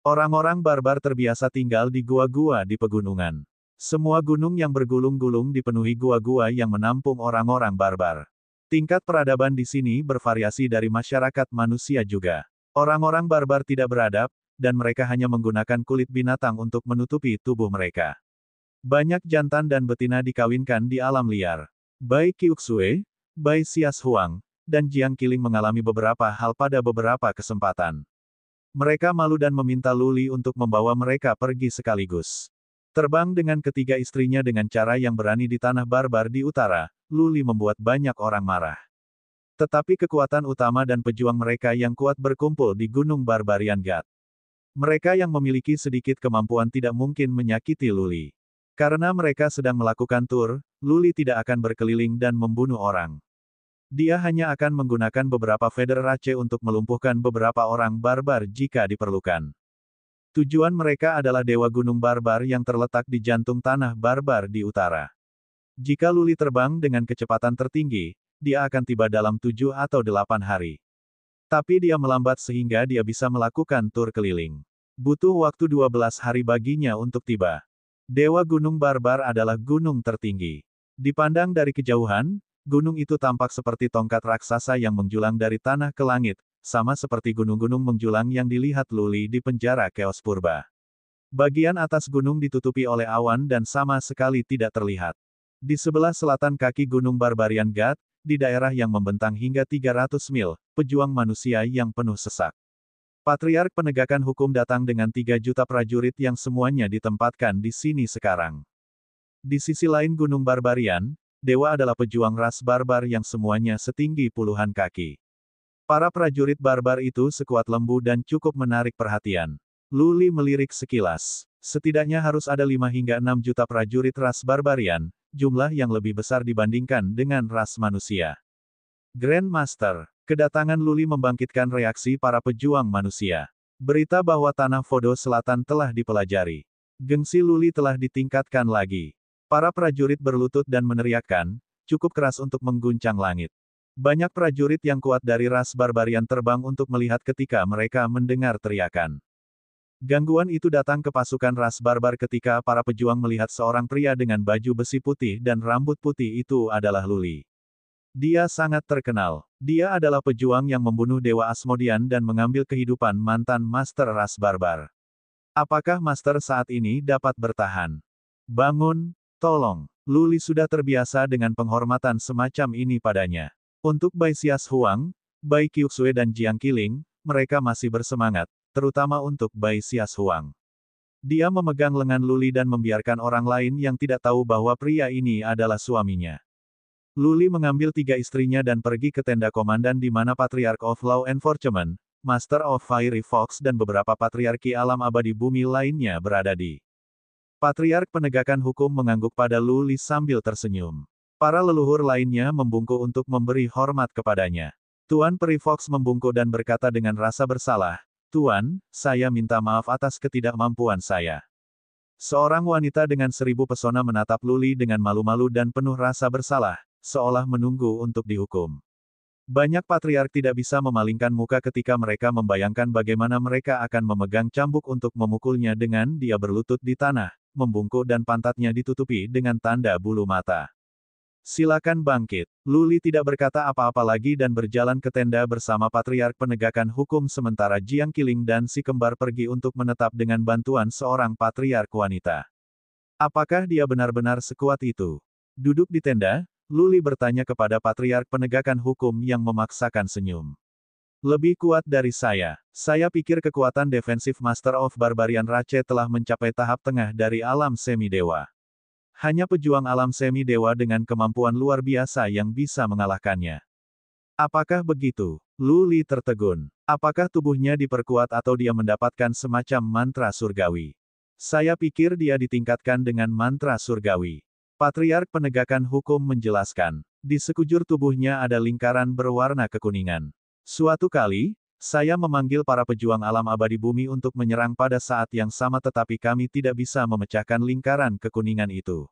Orang-orang barbar terbiasa tinggal di gua-gua di pegunungan. Semua gunung yang bergulung-gulung dipenuhi gua-gua yang menampung orang-orang barbar. Tingkat peradaban di sini bervariasi dari masyarakat manusia juga. Orang-orang barbar tidak beradab, dan mereka hanya menggunakan kulit binatang untuk menutupi tubuh mereka. Banyak jantan dan betina dikawinkan di alam liar. Bai Qiuxue, Bai Xias Huang, dan Jiang Qiling mengalami beberapa hal pada beberapa kesempatan. Mereka malu dan meminta Luli untuk membawa mereka pergi sekaligus. Terbang dengan ketiga istrinya dengan cara yang berani di tanah barbar di utara, Luli membuat banyak orang marah. Tetapi kekuatan utama dan pejuang mereka yang kuat berkumpul di Gunung Barbarian Ghat. Mereka yang memiliki sedikit kemampuan tidak mungkin menyakiti Luli. Karena mereka sedang melakukan tur, Luli tidak akan berkeliling dan membunuh orang. Dia hanya akan menggunakan beberapa feather rache untuk melumpuhkan beberapa orang barbar jika diperlukan. Tujuan mereka adalah Dewa Gunung Barbar yang terletak di jantung tanah barbar di utara. Jika Luli terbang dengan kecepatan tertinggi, dia akan tiba dalam 7 atau 8 hari. Tapi dia melambat sehingga dia bisa melakukan tur keliling. Butuh waktu 12 hari baginya untuk tiba. Dewa Gunung Barbar adalah gunung tertinggi. Dipandang dari kejauhan, gunung itu tampak seperti tongkat raksasa yang menjulang dari tanah ke langit, sama seperti gunung-gunung menjulang yang dilihat Luli di penjara Chaos Purba. Bagian atas gunung ditutupi oleh awan dan sama sekali tidak terlihat. Di sebelah selatan kaki Gunung Barbarian Ghat, di daerah yang membentang hingga 300 mil, pejuang manusia yang penuh sesak. Patriark penegakan hukum datang dengan 3 juta prajurit yang semuanya ditempatkan di sini sekarang. Di sisi lain Gunung Barbarian, Dewa adalah pejuang ras barbar yang semuanya setinggi puluhan kaki. Para prajurit barbar itu sekuat lembu dan cukup menarik perhatian. Luli melirik sekilas. Setidaknya harus ada 5 hingga 6 juta prajurit ras barbarian, jumlah yang lebih besar dibandingkan dengan ras manusia. Grandmaster, kedatangan Luli membangkitkan reaksi para pejuang manusia. Berita bahwa tanah Fodo Selatan telah dipelajari. Gengsi Luli telah ditingkatkan lagi. Para prajurit berlutut dan meneriakkan, cukup keras untuk mengguncang langit. Banyak prajurit yang kuat dari ras barbarian terbang untuk melihat ketika mereka mendengar teriakan. Gangguan itu datang ke pasukan ras barbar ketika para pejuang melihat seorang pria dengan baju besi putih dan rambut putih itu adalah Luli. Dia sangat terkenal. Dia adalah pejuang yang membunuh Dewa Asmodean dan mengambil kehidupan mantan Master ras barbar. Apakah Master saat ini dapat bertahan? Bangun, tolong. Luli sudah terbiasa dengan penghormatan semacam ini padanya. Untuk Bai Xias Huang, Bai Qiuxue dan Jiang Qiling, mereka masih bersemangat. Terutama untuk Bai Xias Huang. Dia memegang lengan Luli dan membiarkan orang lain yang tidak tahu bahwa pria ini adalah suaminya. Luli mengambil 3 istrinya dan pergi ke tenda komandan di mana Patriarch of Law Enforcement, Master of Fiery Fox dan beberapa patriarki alam abadi bumi lainnya berada di. Patriark penegakan hukum mengangguk pada Luli sambil tersenyum. Para leluhur lainnya membungkuk untuk memberi hormat kepadanya. Tuan Peri Fox membungkuk dan berkata dengan rasa bersalah, Tuan, saya minta maaf atas ketidakmampuan saya. Seorang wanita dengan 1000 pesona menatap Luli dengan malu-malu dan penuh rasa bersalah, seolah menunggu untuk dihukum. Banyak patriark tidak bisa memalingkan muka ketika mereka membayangkan bagaimana mereka akan memegang cambuk untuk memukulnya dengan dia berlutut di tanah, membungkuk dan pantatnya ditutupi dengan tanda bulu mata. Silakan bangkit. Luli tidak berkata apa-apa lagi dan berjalan ke tenda bersama Patriark Penegakan Hukum sementara Jiang Qiling dan si kembar pergi untuk menetap dengan bantuan seorang Patriark wanita. Apakah dia benar-benar sekuat itu? Duduk di tenda, Luli bertanya kepada Patriark Penegakan Hukum yang memaksakan senyum. Lebih kuat dari saya. Saya pikir kekuatan defensif Master of Barbarian Rache telah mencapai tahap tengah dari alam semi-dewa. Hanya pejuang alam semi-dewa dengan kemampuan luar biasa yang bisa mengalahkannya. Apakah begitu? Luli tertegun. Apakah tubuhnya diperkuat atau dia mendapatkan semacam mantra surgawi? Saya pikir dia ditingkatkan dengan mantra surgawi. Patriark Penegakan Hukum menjelaskan. Di sekujur tubuhnya ada lingkaran berwarna kekuningan. Suatu kali, saya memanggil para pejuang alam abadi bumi untuk menyerang pada saat yang sama tetapi kami tidak bisa memecahkan lingkaran kekuningan itu.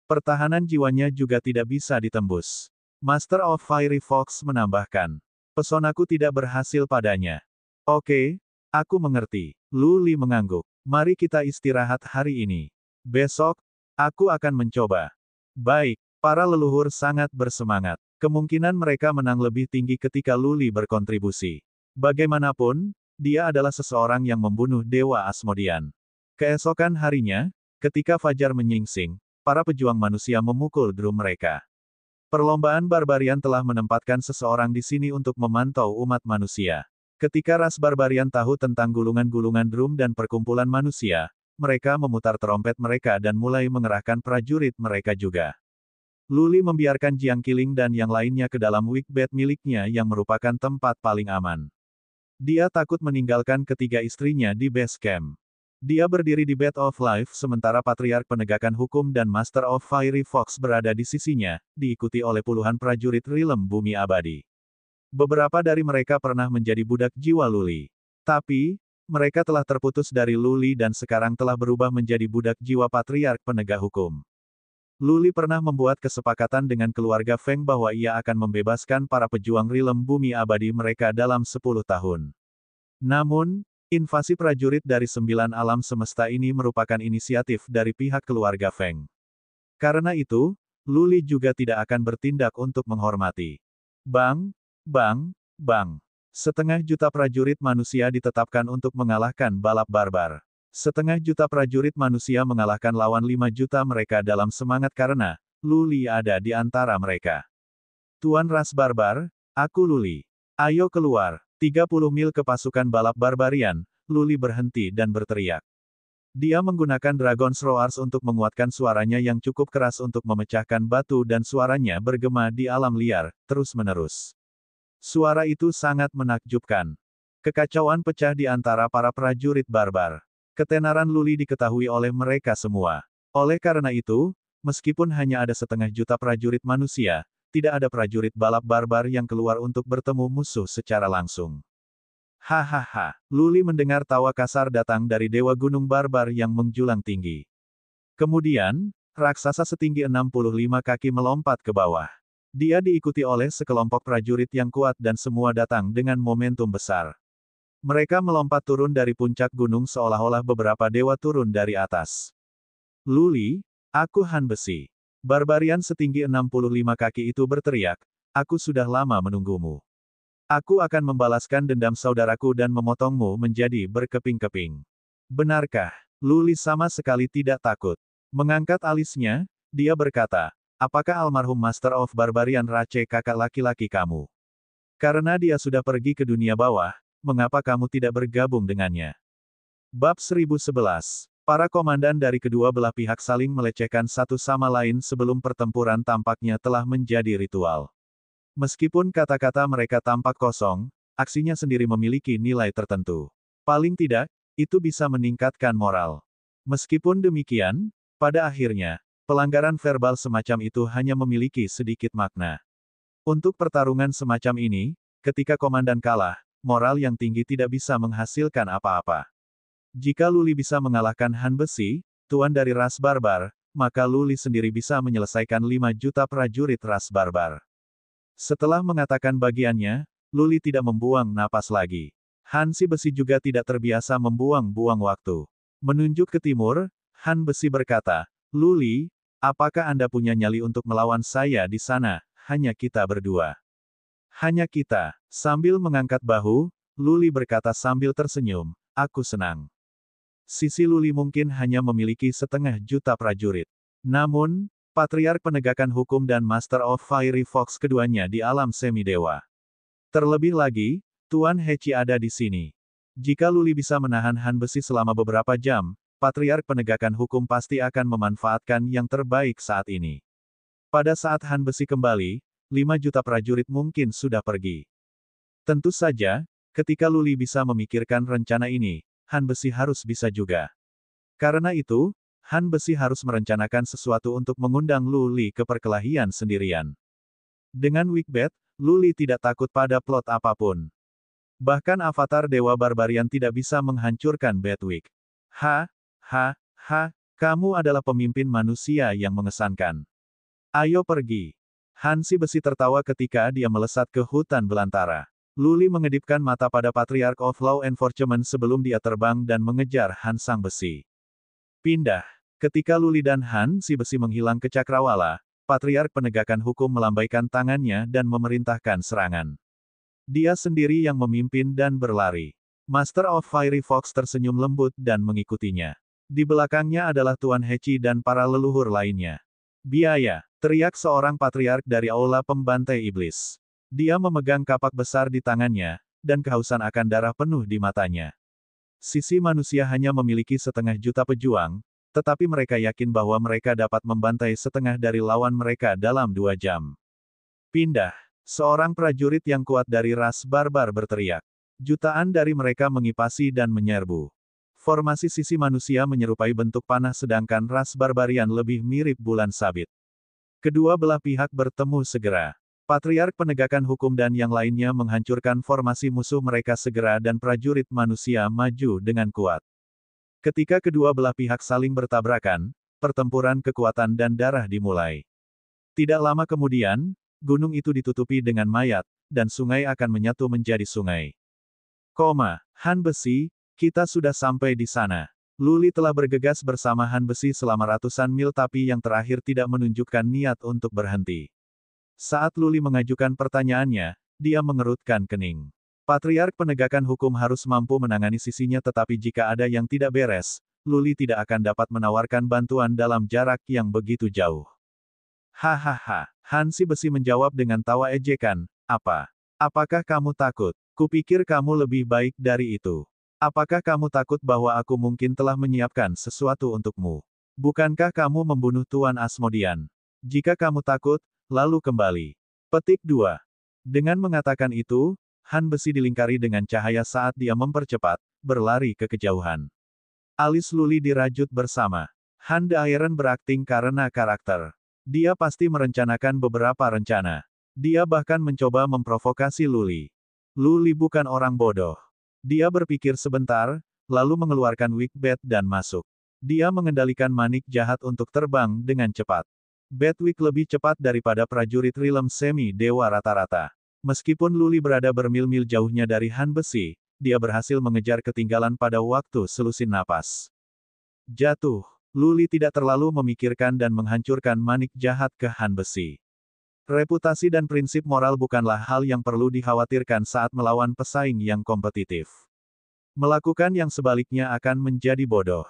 Pertahanan jiwanya juga tidak bisa ditembus. Master of Fiery Fox menambahkan. Pesonaku tidak berhasil padanya. Oke, aku mengerti. Luli mengangguk. Mari kita istirahat hari ini. Besok, aku akan mencoba. Baik, para leluhur sangat bersemangat. Kemungkinan mereka menang lebih tinggi ketika Luli berkontribusi. Bagaimanapun, dia adalah seseorang yang membunuh Dewa Asmodean. Keesokan harinya, ketika fajar menyingsing, para pejuang manusia memukul drum mereka. Perlombaan barbarian telah menempatkan seseorang di sini untuk memantau umat manusia. Ketika ras barbarian tahu tentang gulungan-gulungan drum dan perkumpulan manusia, mereka memutar trompet mereka dan mulai mengerahkan prajurit mereka juga. Luli membiarkan Jiang Qiling dan yang lainnya ke dalam wikbed miliknya yang merupakan tempat paling aman. Dia takut meninggalkan ketiga istrinya di base camp. Dia berdiri di Bed of Life sementara Patriark Penegakan Hukum dan Master of Fiery Fox berada di sisinya, diikuti oleh puluhan prajurit Realm Bumi Abadi. Beberapa dari mereka pernah menjadi budak jiwa Luli. Tapi, mereka telah terputus dari Luli dan sekarang telah berubah menjadi budak jiwa Patriark Penegak Hukum. Luli pernah membuat kesepakatan dengan keluarga Feng bahwa ia akan membebaskan para pejuang Realm Bumi Abadi mereka dalam 10 tahun. Namun, invasi prajurit dari 9 alam semesta ini merupakan inisiatif dari pihak keluarga Feng. Karena itu, Luli juga tidak akan bertindak untuk menghormati. Bang, bang, bang. 500 juta prajurit manusia ditetapkan untuk mengalahkan balap barbar. 500 juta prajurit manusia mengalahkan lawan 5 juta mereka dalam semangat karena, Luli ada di antara mereka. Tuan ras barbar, aku Luli. Ayo keluar. 30 mil ke pasukan balap barbarian, Luli berhenti dan berteriak. Dia menggunakan Dragon's Roars untuk menguatkan suaranya yang cukup keras untuk memecahkan batu dan suaranya bergema di alam liar, terus-menerus. Suara itu sangat menakjubkan. Kekacauan pecah di antara para prajurit barbar. Ketenaran Luli diketahui oleh mereka semua. Oleh karena itu, meskipun hanya ada 1/2 juta prajurit manusia, tidak ada prajurit balap barbar yang keluar untuk bertemu musuh secara langsung. Hahaha. Luli mendengar tawa kasar datang dari Dewa Gunung Barbar yang menjulang tinggi. Kemudian, raksasa setinggi 65 kaki melompat ke bawah. Dia diikuti oleh sekelompok prajurit yang kuat dan semua datang dengan momentum besar. Mereka melompat turun dari puncak gunung seolah-olah beberapa dewa turun dari atas. Luli, aku Han Besi. Barbarian setinggi 65 kaki itu berteriak, aku sudah lama menunggumu. Aku akan membalaskan dendam saudaraku dan memotongmu menjadi berkeping-keping. Benarkah? Luli sama sekali tidak takut. Mengangkat alisnya, dia berkata, apakah almarhum Master of Barbarian Rache kakak laki-laki kamu? Karena dia sudah pergi ke dunia bawah, mengapa kamu tidak bergabung dengannya? Bab 1011. Para komandan dari kedua belah pihak saling melecehkan satu sama lain sebelum pertempuran tampaknya telah menjadi ritual. Meskipun kata-kata mereka tampak kosong, aksinya sendiri memiliki nilai tertentu. Paling tidak, itu bisa meningkatkan moral. Meskipun demikian, pada akhirnya, pelanggaran verbal semacam itu hanya memiliki sedikit makna. Untuk pertarungan semacam ini, ketika komandan kalah, moral yang tinggi tidak bisa menghasilkan apa-apa. Jika Luli bisa mengalahkan Han Besi, tuan dari ras barbar, maka Luli sendiri bisa menyelesaikan 5 juta prajurit ras barbar. Setelah mengatakan bagiannya, Luli tidak membuang napas lagi. Han Si Besi juga tidak terbiasa membuang-buang waktu. Menunjuk ke timur, Han Besi berkata, Luli, apakah Anda punya nyali untuk melawan saya di sana? Hanya kita berdua. Hanya kita. Sambil mengangkat bahu, Luli berkata sambil tersenyum, aku senang. Sisi Luli mungkin hanya memiliki 1/2 juta prajurit. Namun, Patriark Penegakan Hukum dan Master of Fiery Fox keduanya di alam semi-dewa. Terlebih lagi, Tuan Hechi ada di sini. Jika Luli bisa menahan Han Besi selama beberapa jam, Patriark Penegakan Hukum pasti akan memanfaatkan yang terbaik saat ini. Pada saat Han Besi kembali, 5 juta prajurit mungkin sudah pergi. Tentu saja, ketika Luli bisa memikirkan rencana ini, Han Besi harus bisa juga. Karena itu, Han Besi harus merencanakan sesuatu untuk mengundang Luli ke perkelahian sendirian. Dengan Wigbet, Luli tidak takut pada plot apapun. Bahkan avatar Dewa Barbarian tidak bisa menghancurkan Bedwig. Kamu adalah pemimpin manusia yang mengesankan. Ayo pergi. Han Si Besi tertawa ketika dia melesat ke hutan belantara. Luli mengedipkan mata pada Patriarch of Law Enforcement sebelum dia terbang dan mengejar Han Sang Besi. Pindah. Ketika Luli dan Han Si Besi menghilang ke cakrawala, Patriarch Penegakan Hukum melambaikan tangannya dan memerintahkan serangan. Dia sendiri yang memimpin dan berlari. Master of Fiery Fox tersenyum lembut dan mengikutinya. Di belakangnya adalah Tuan Hechi dan para leluhur lainnya. Biaya, teriak seorang patriark dari aula pembantai iblis. Dia memegang kapak besar di tangannya, dan kehausan akan darah penuh di matanya. Sisi manusia hanya memiliki 1/2 juta pejuang, tetapi mereka yakin bahwa mereka dapat membantai setengah dari lawan mereka dalam 2 jam. Pindah. Seorang prajurit yang kuat dari ras barbar berteriak. Jutaan dari mereka mengipasi dan menyerbu. Formasi sisi manusia menyerupai bentuk panah sedangkan ras barbarian lebih mirip bulan sabit. Kedua belah pihak bertemu segera. Patriark Penegakan Hukum dan yang lainnya menghancurkan formasi musuh mereka segera dan prajurit manusia maju dengan kuat. Ketika kedua belah pihak saling bertabrakan, pertempuran kekuatan dan darah dimulai. Tidak lama kemudian, gunung itu ditutupi dengan mayat, dan sungai akan menyatu menjadi sungai. Han Besi, kita sudah sampai di sana. Luli telah bergegas bersama Han Besi selama ratusan mil tapi yang terakhir tidak menunjukkan niat untuk berhenti. Saat Luli mengajukan pertanyaannya, dia mengerutkan kening. Patriark Penegakan Hukum harus mampu menangani sisinya tetapi jika ada yang tidak beres, Luli tidak akan dapat menawarkan bantuan dalam jarak yang begitu jauh. Hahaha, Han Si Besi menjawab dengan tawa ejekan, apa? Apakah kamu takut? Kupikir kamu lebih baik dari itu. Apakah kamu takut bahwa aku mungkin telah menyiapkan sesuatu untukmu? Bukankah kamu membunuh Tuan Asmodian? Jika kamu takut, lalu kembali. Petik 2. Dengan mengatakan itu, Han Besi dilingkari dengan cahaya saat dia mempercepat, berlari ke kejauhan. Alis Luli dirajut bersama. Han The Iron berakting karena karakter. Dia pasti merencanakan beberapa rencana. Dia bahkan mencoba memprovokasi Luli. Luli bukan orang bodoh. Dia berpikir sebentar, lalu mengeluarkan Wickbat dan masuk. Dia mengendalikan manik jahat untuk terbang dengan cepat. Batwick lebih cepat daripada prajurit Rilem semi-dewa rata-rata. Meskipun Luli berada bermil-mil jauhnya dari Han Besi, dia berhasil mengejar ketinggalan pada waktu selusin napas. Jatuh. Luli tidak terlalu memikirkan dan menghancurkan manik jahat ke Han Besi. Reputasi dan prinsip moral bukanlah hal yang perlu dikhawatirkan saat melawan pesaing yang kompetitif. Melakukan yang sebaliknya akan menjadi bodoh.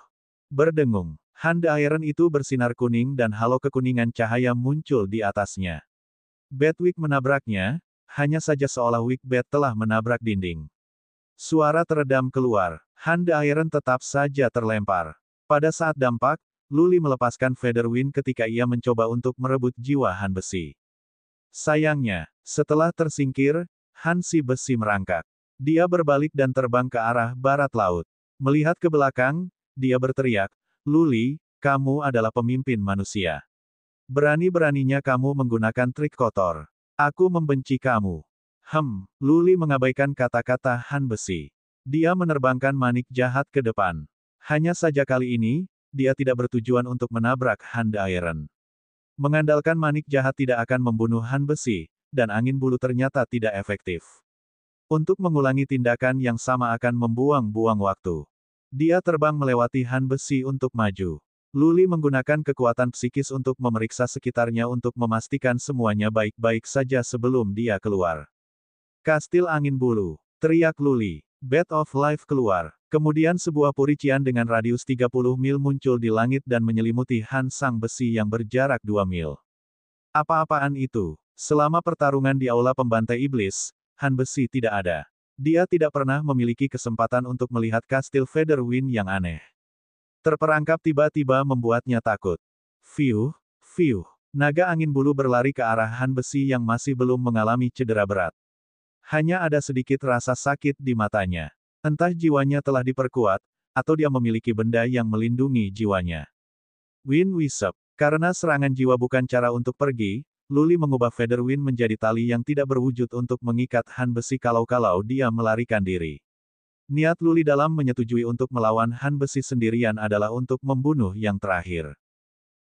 Berdengung. Han The Iron itu bersinar kuning dan halo kekuningan cahaya muncul di atasnya. Batwick menabraknya, hanya saja seolah Wickbat telah menabrak dinding. Suara teredam keluar. Han The Iron tetap saja terlempar. Pada saat dampak, Luli melepaskan Featherwind ketika ia mencoba untuk merebut jiwa Han Besi. Sayangnya, setelah tersingkir, Han Si Besi merangkak. Dia berbalik dan terbang ke arah barat laut. Melihat ke belakang, dia berteriak, "Luli, kamu adalah pemimpin manusia. Berani-beraninya kamu menggunakan trik kotor. Aku membenci kamu." Luli mengabaikan kata-kata Han Besi. Dia menerbangkan manik jahat ke depan. Hanya saja kali ini, dia tidak bertujuan untuk menabrak Han The Iron. Mengandalkan manik jahat tidak akan membunuh Han Besi, dan angin bulu ternyata tidak efektif. Untuk mengulangi tindakan yang sama akan membuang-buang waktu. Dia terbang melewati Han Besi untuk maju. Luli menggunakan kekuatan psikis untuk memeriksa sekitarnya untuk memastikan semuanya baik-baik saja sebelum dia keluar. "Kastil Angin Bulu," teriak Luli. Bat of Life keluar. Kemudian sebuah purician dengan radius 30 mil muncul di langit dan menyelimuti Han Sang Besi yang berjarak 2 mil. Apa-apaan itu? Selama pertarungan di Aula Pembantai Iblis, Han Besi tidak ada. Dia tidak pernah memiliki kesempatan untuk melihat kastil Featherwind yang aneh. Terperangkap tiba-tiba membuatnya takut. Fiuh, fiuh. Naga angin bulu berlari ke arah Han Besi yang masih belum mengalami cedera berat. Hanya ada sedikit rasa sakit di matanya. Entah jiwanya telah diperkuat, atau dia memiliki benda yang melindungi jiwanya. Wind Wisp. Karena serangan jiwa bukan cara untuk pergi, Luli mengubah Featherwind menjadi tali yang tidak berwujud untuk mengikat Han Besi kalau-kalau dia melarikan diri. Niat Luli dalam menyetujui untuk melawan Han Besi sendirian adalah untuk membunuh yang terakhir.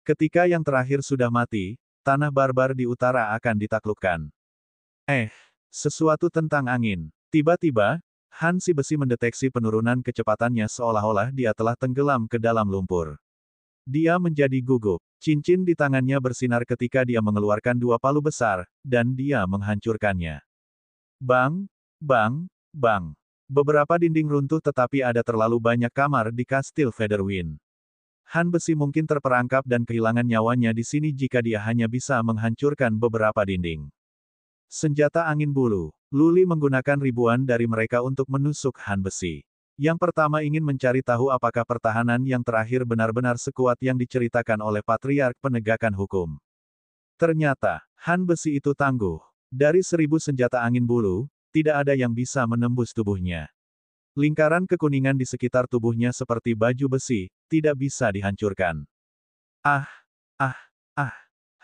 Ketika yang terakhir sudah mati, tanah barbar di utara akan ditaklukkan. Sesuatu tentang angin. Tiba-tiba, Han Si Besi mendeteksi penurunan kecepatannya seolah-olah dia telah tenggelam ke dalam lumpur. Dia menjadi gugup. Cincin di tangannya bersinar ketika dia mengeluarkan 2 palu besar, dan dia menghancurkannya. Bang, bang, bang. Beberapa dinding runtuh tetapi ada terlalu banyak kamar di kastil Featherwind. Han Besi mungkin terperangkap dan kehilangan nyawanya di sini jika dia hanya bisa menghancurkan beberapa dinding. Senjata angin bulu. Luli menggunakan ribuan dari mereka untuk menusuk Han Besi. Yang pertama ingin mencari tahu apakah pertahanan yang terakhir benar-benar sekuat yang diceritakan oleh Patriark Penegakan Hukum. Ternyata, Han Besi itu tangguh. Dari 1000 senjata angin bulu, tidak ada yang bisa menembus tubuhnya. Lingkaran kekuningan di sekitar tubuhnya seperti baju besi, tidak bisa dihancurkan.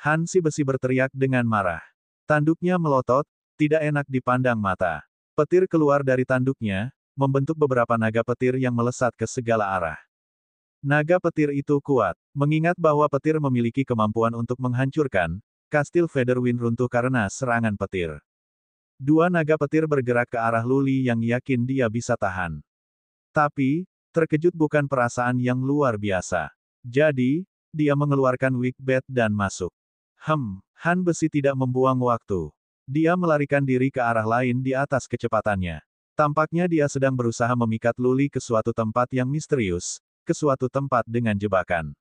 Han Si Besi berteriak dengan marah. Tanduknya melotot, tidak enak dipandang mata. Petir keluar dari tanduknya, membentuk beberapa naga petir yang melesat ke segala arah. Naga petir itu kuat. Mengingat bahwa petir memiliki kemampuan untuk menghancurkan, kastil Featherwind runtuh karena serangan petir. 2 naga petir bergerak ke arah Luli yang yakin dia bisa tahan. Tapi, terkejut bukan perasaan yang luar biasa. Jadi, dia mengeluarkan Wickbat dan masuk. Han Besi tidak membuang waktu. Dia melarikan diri ke arah lain di atas kecepatannya. Tampaknya dia sedang berusaha memikat Luli ke suatu tempat yang misterius, ke suatu tempat dengan jebakan.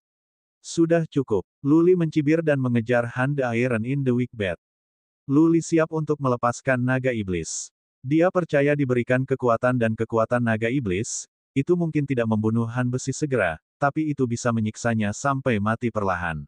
Sudah cukup. Luli mencibir dan mengejar Han The Iron in the Wickbat. Luli siap untuk melepaskan naga iblis. Dia percaya diberikan kekuatan dan kekuatan naga iblis, itu mungkin tidak membunuh Han Besi segera, tapi itu bisa menyiksanya sampai mati perlahan.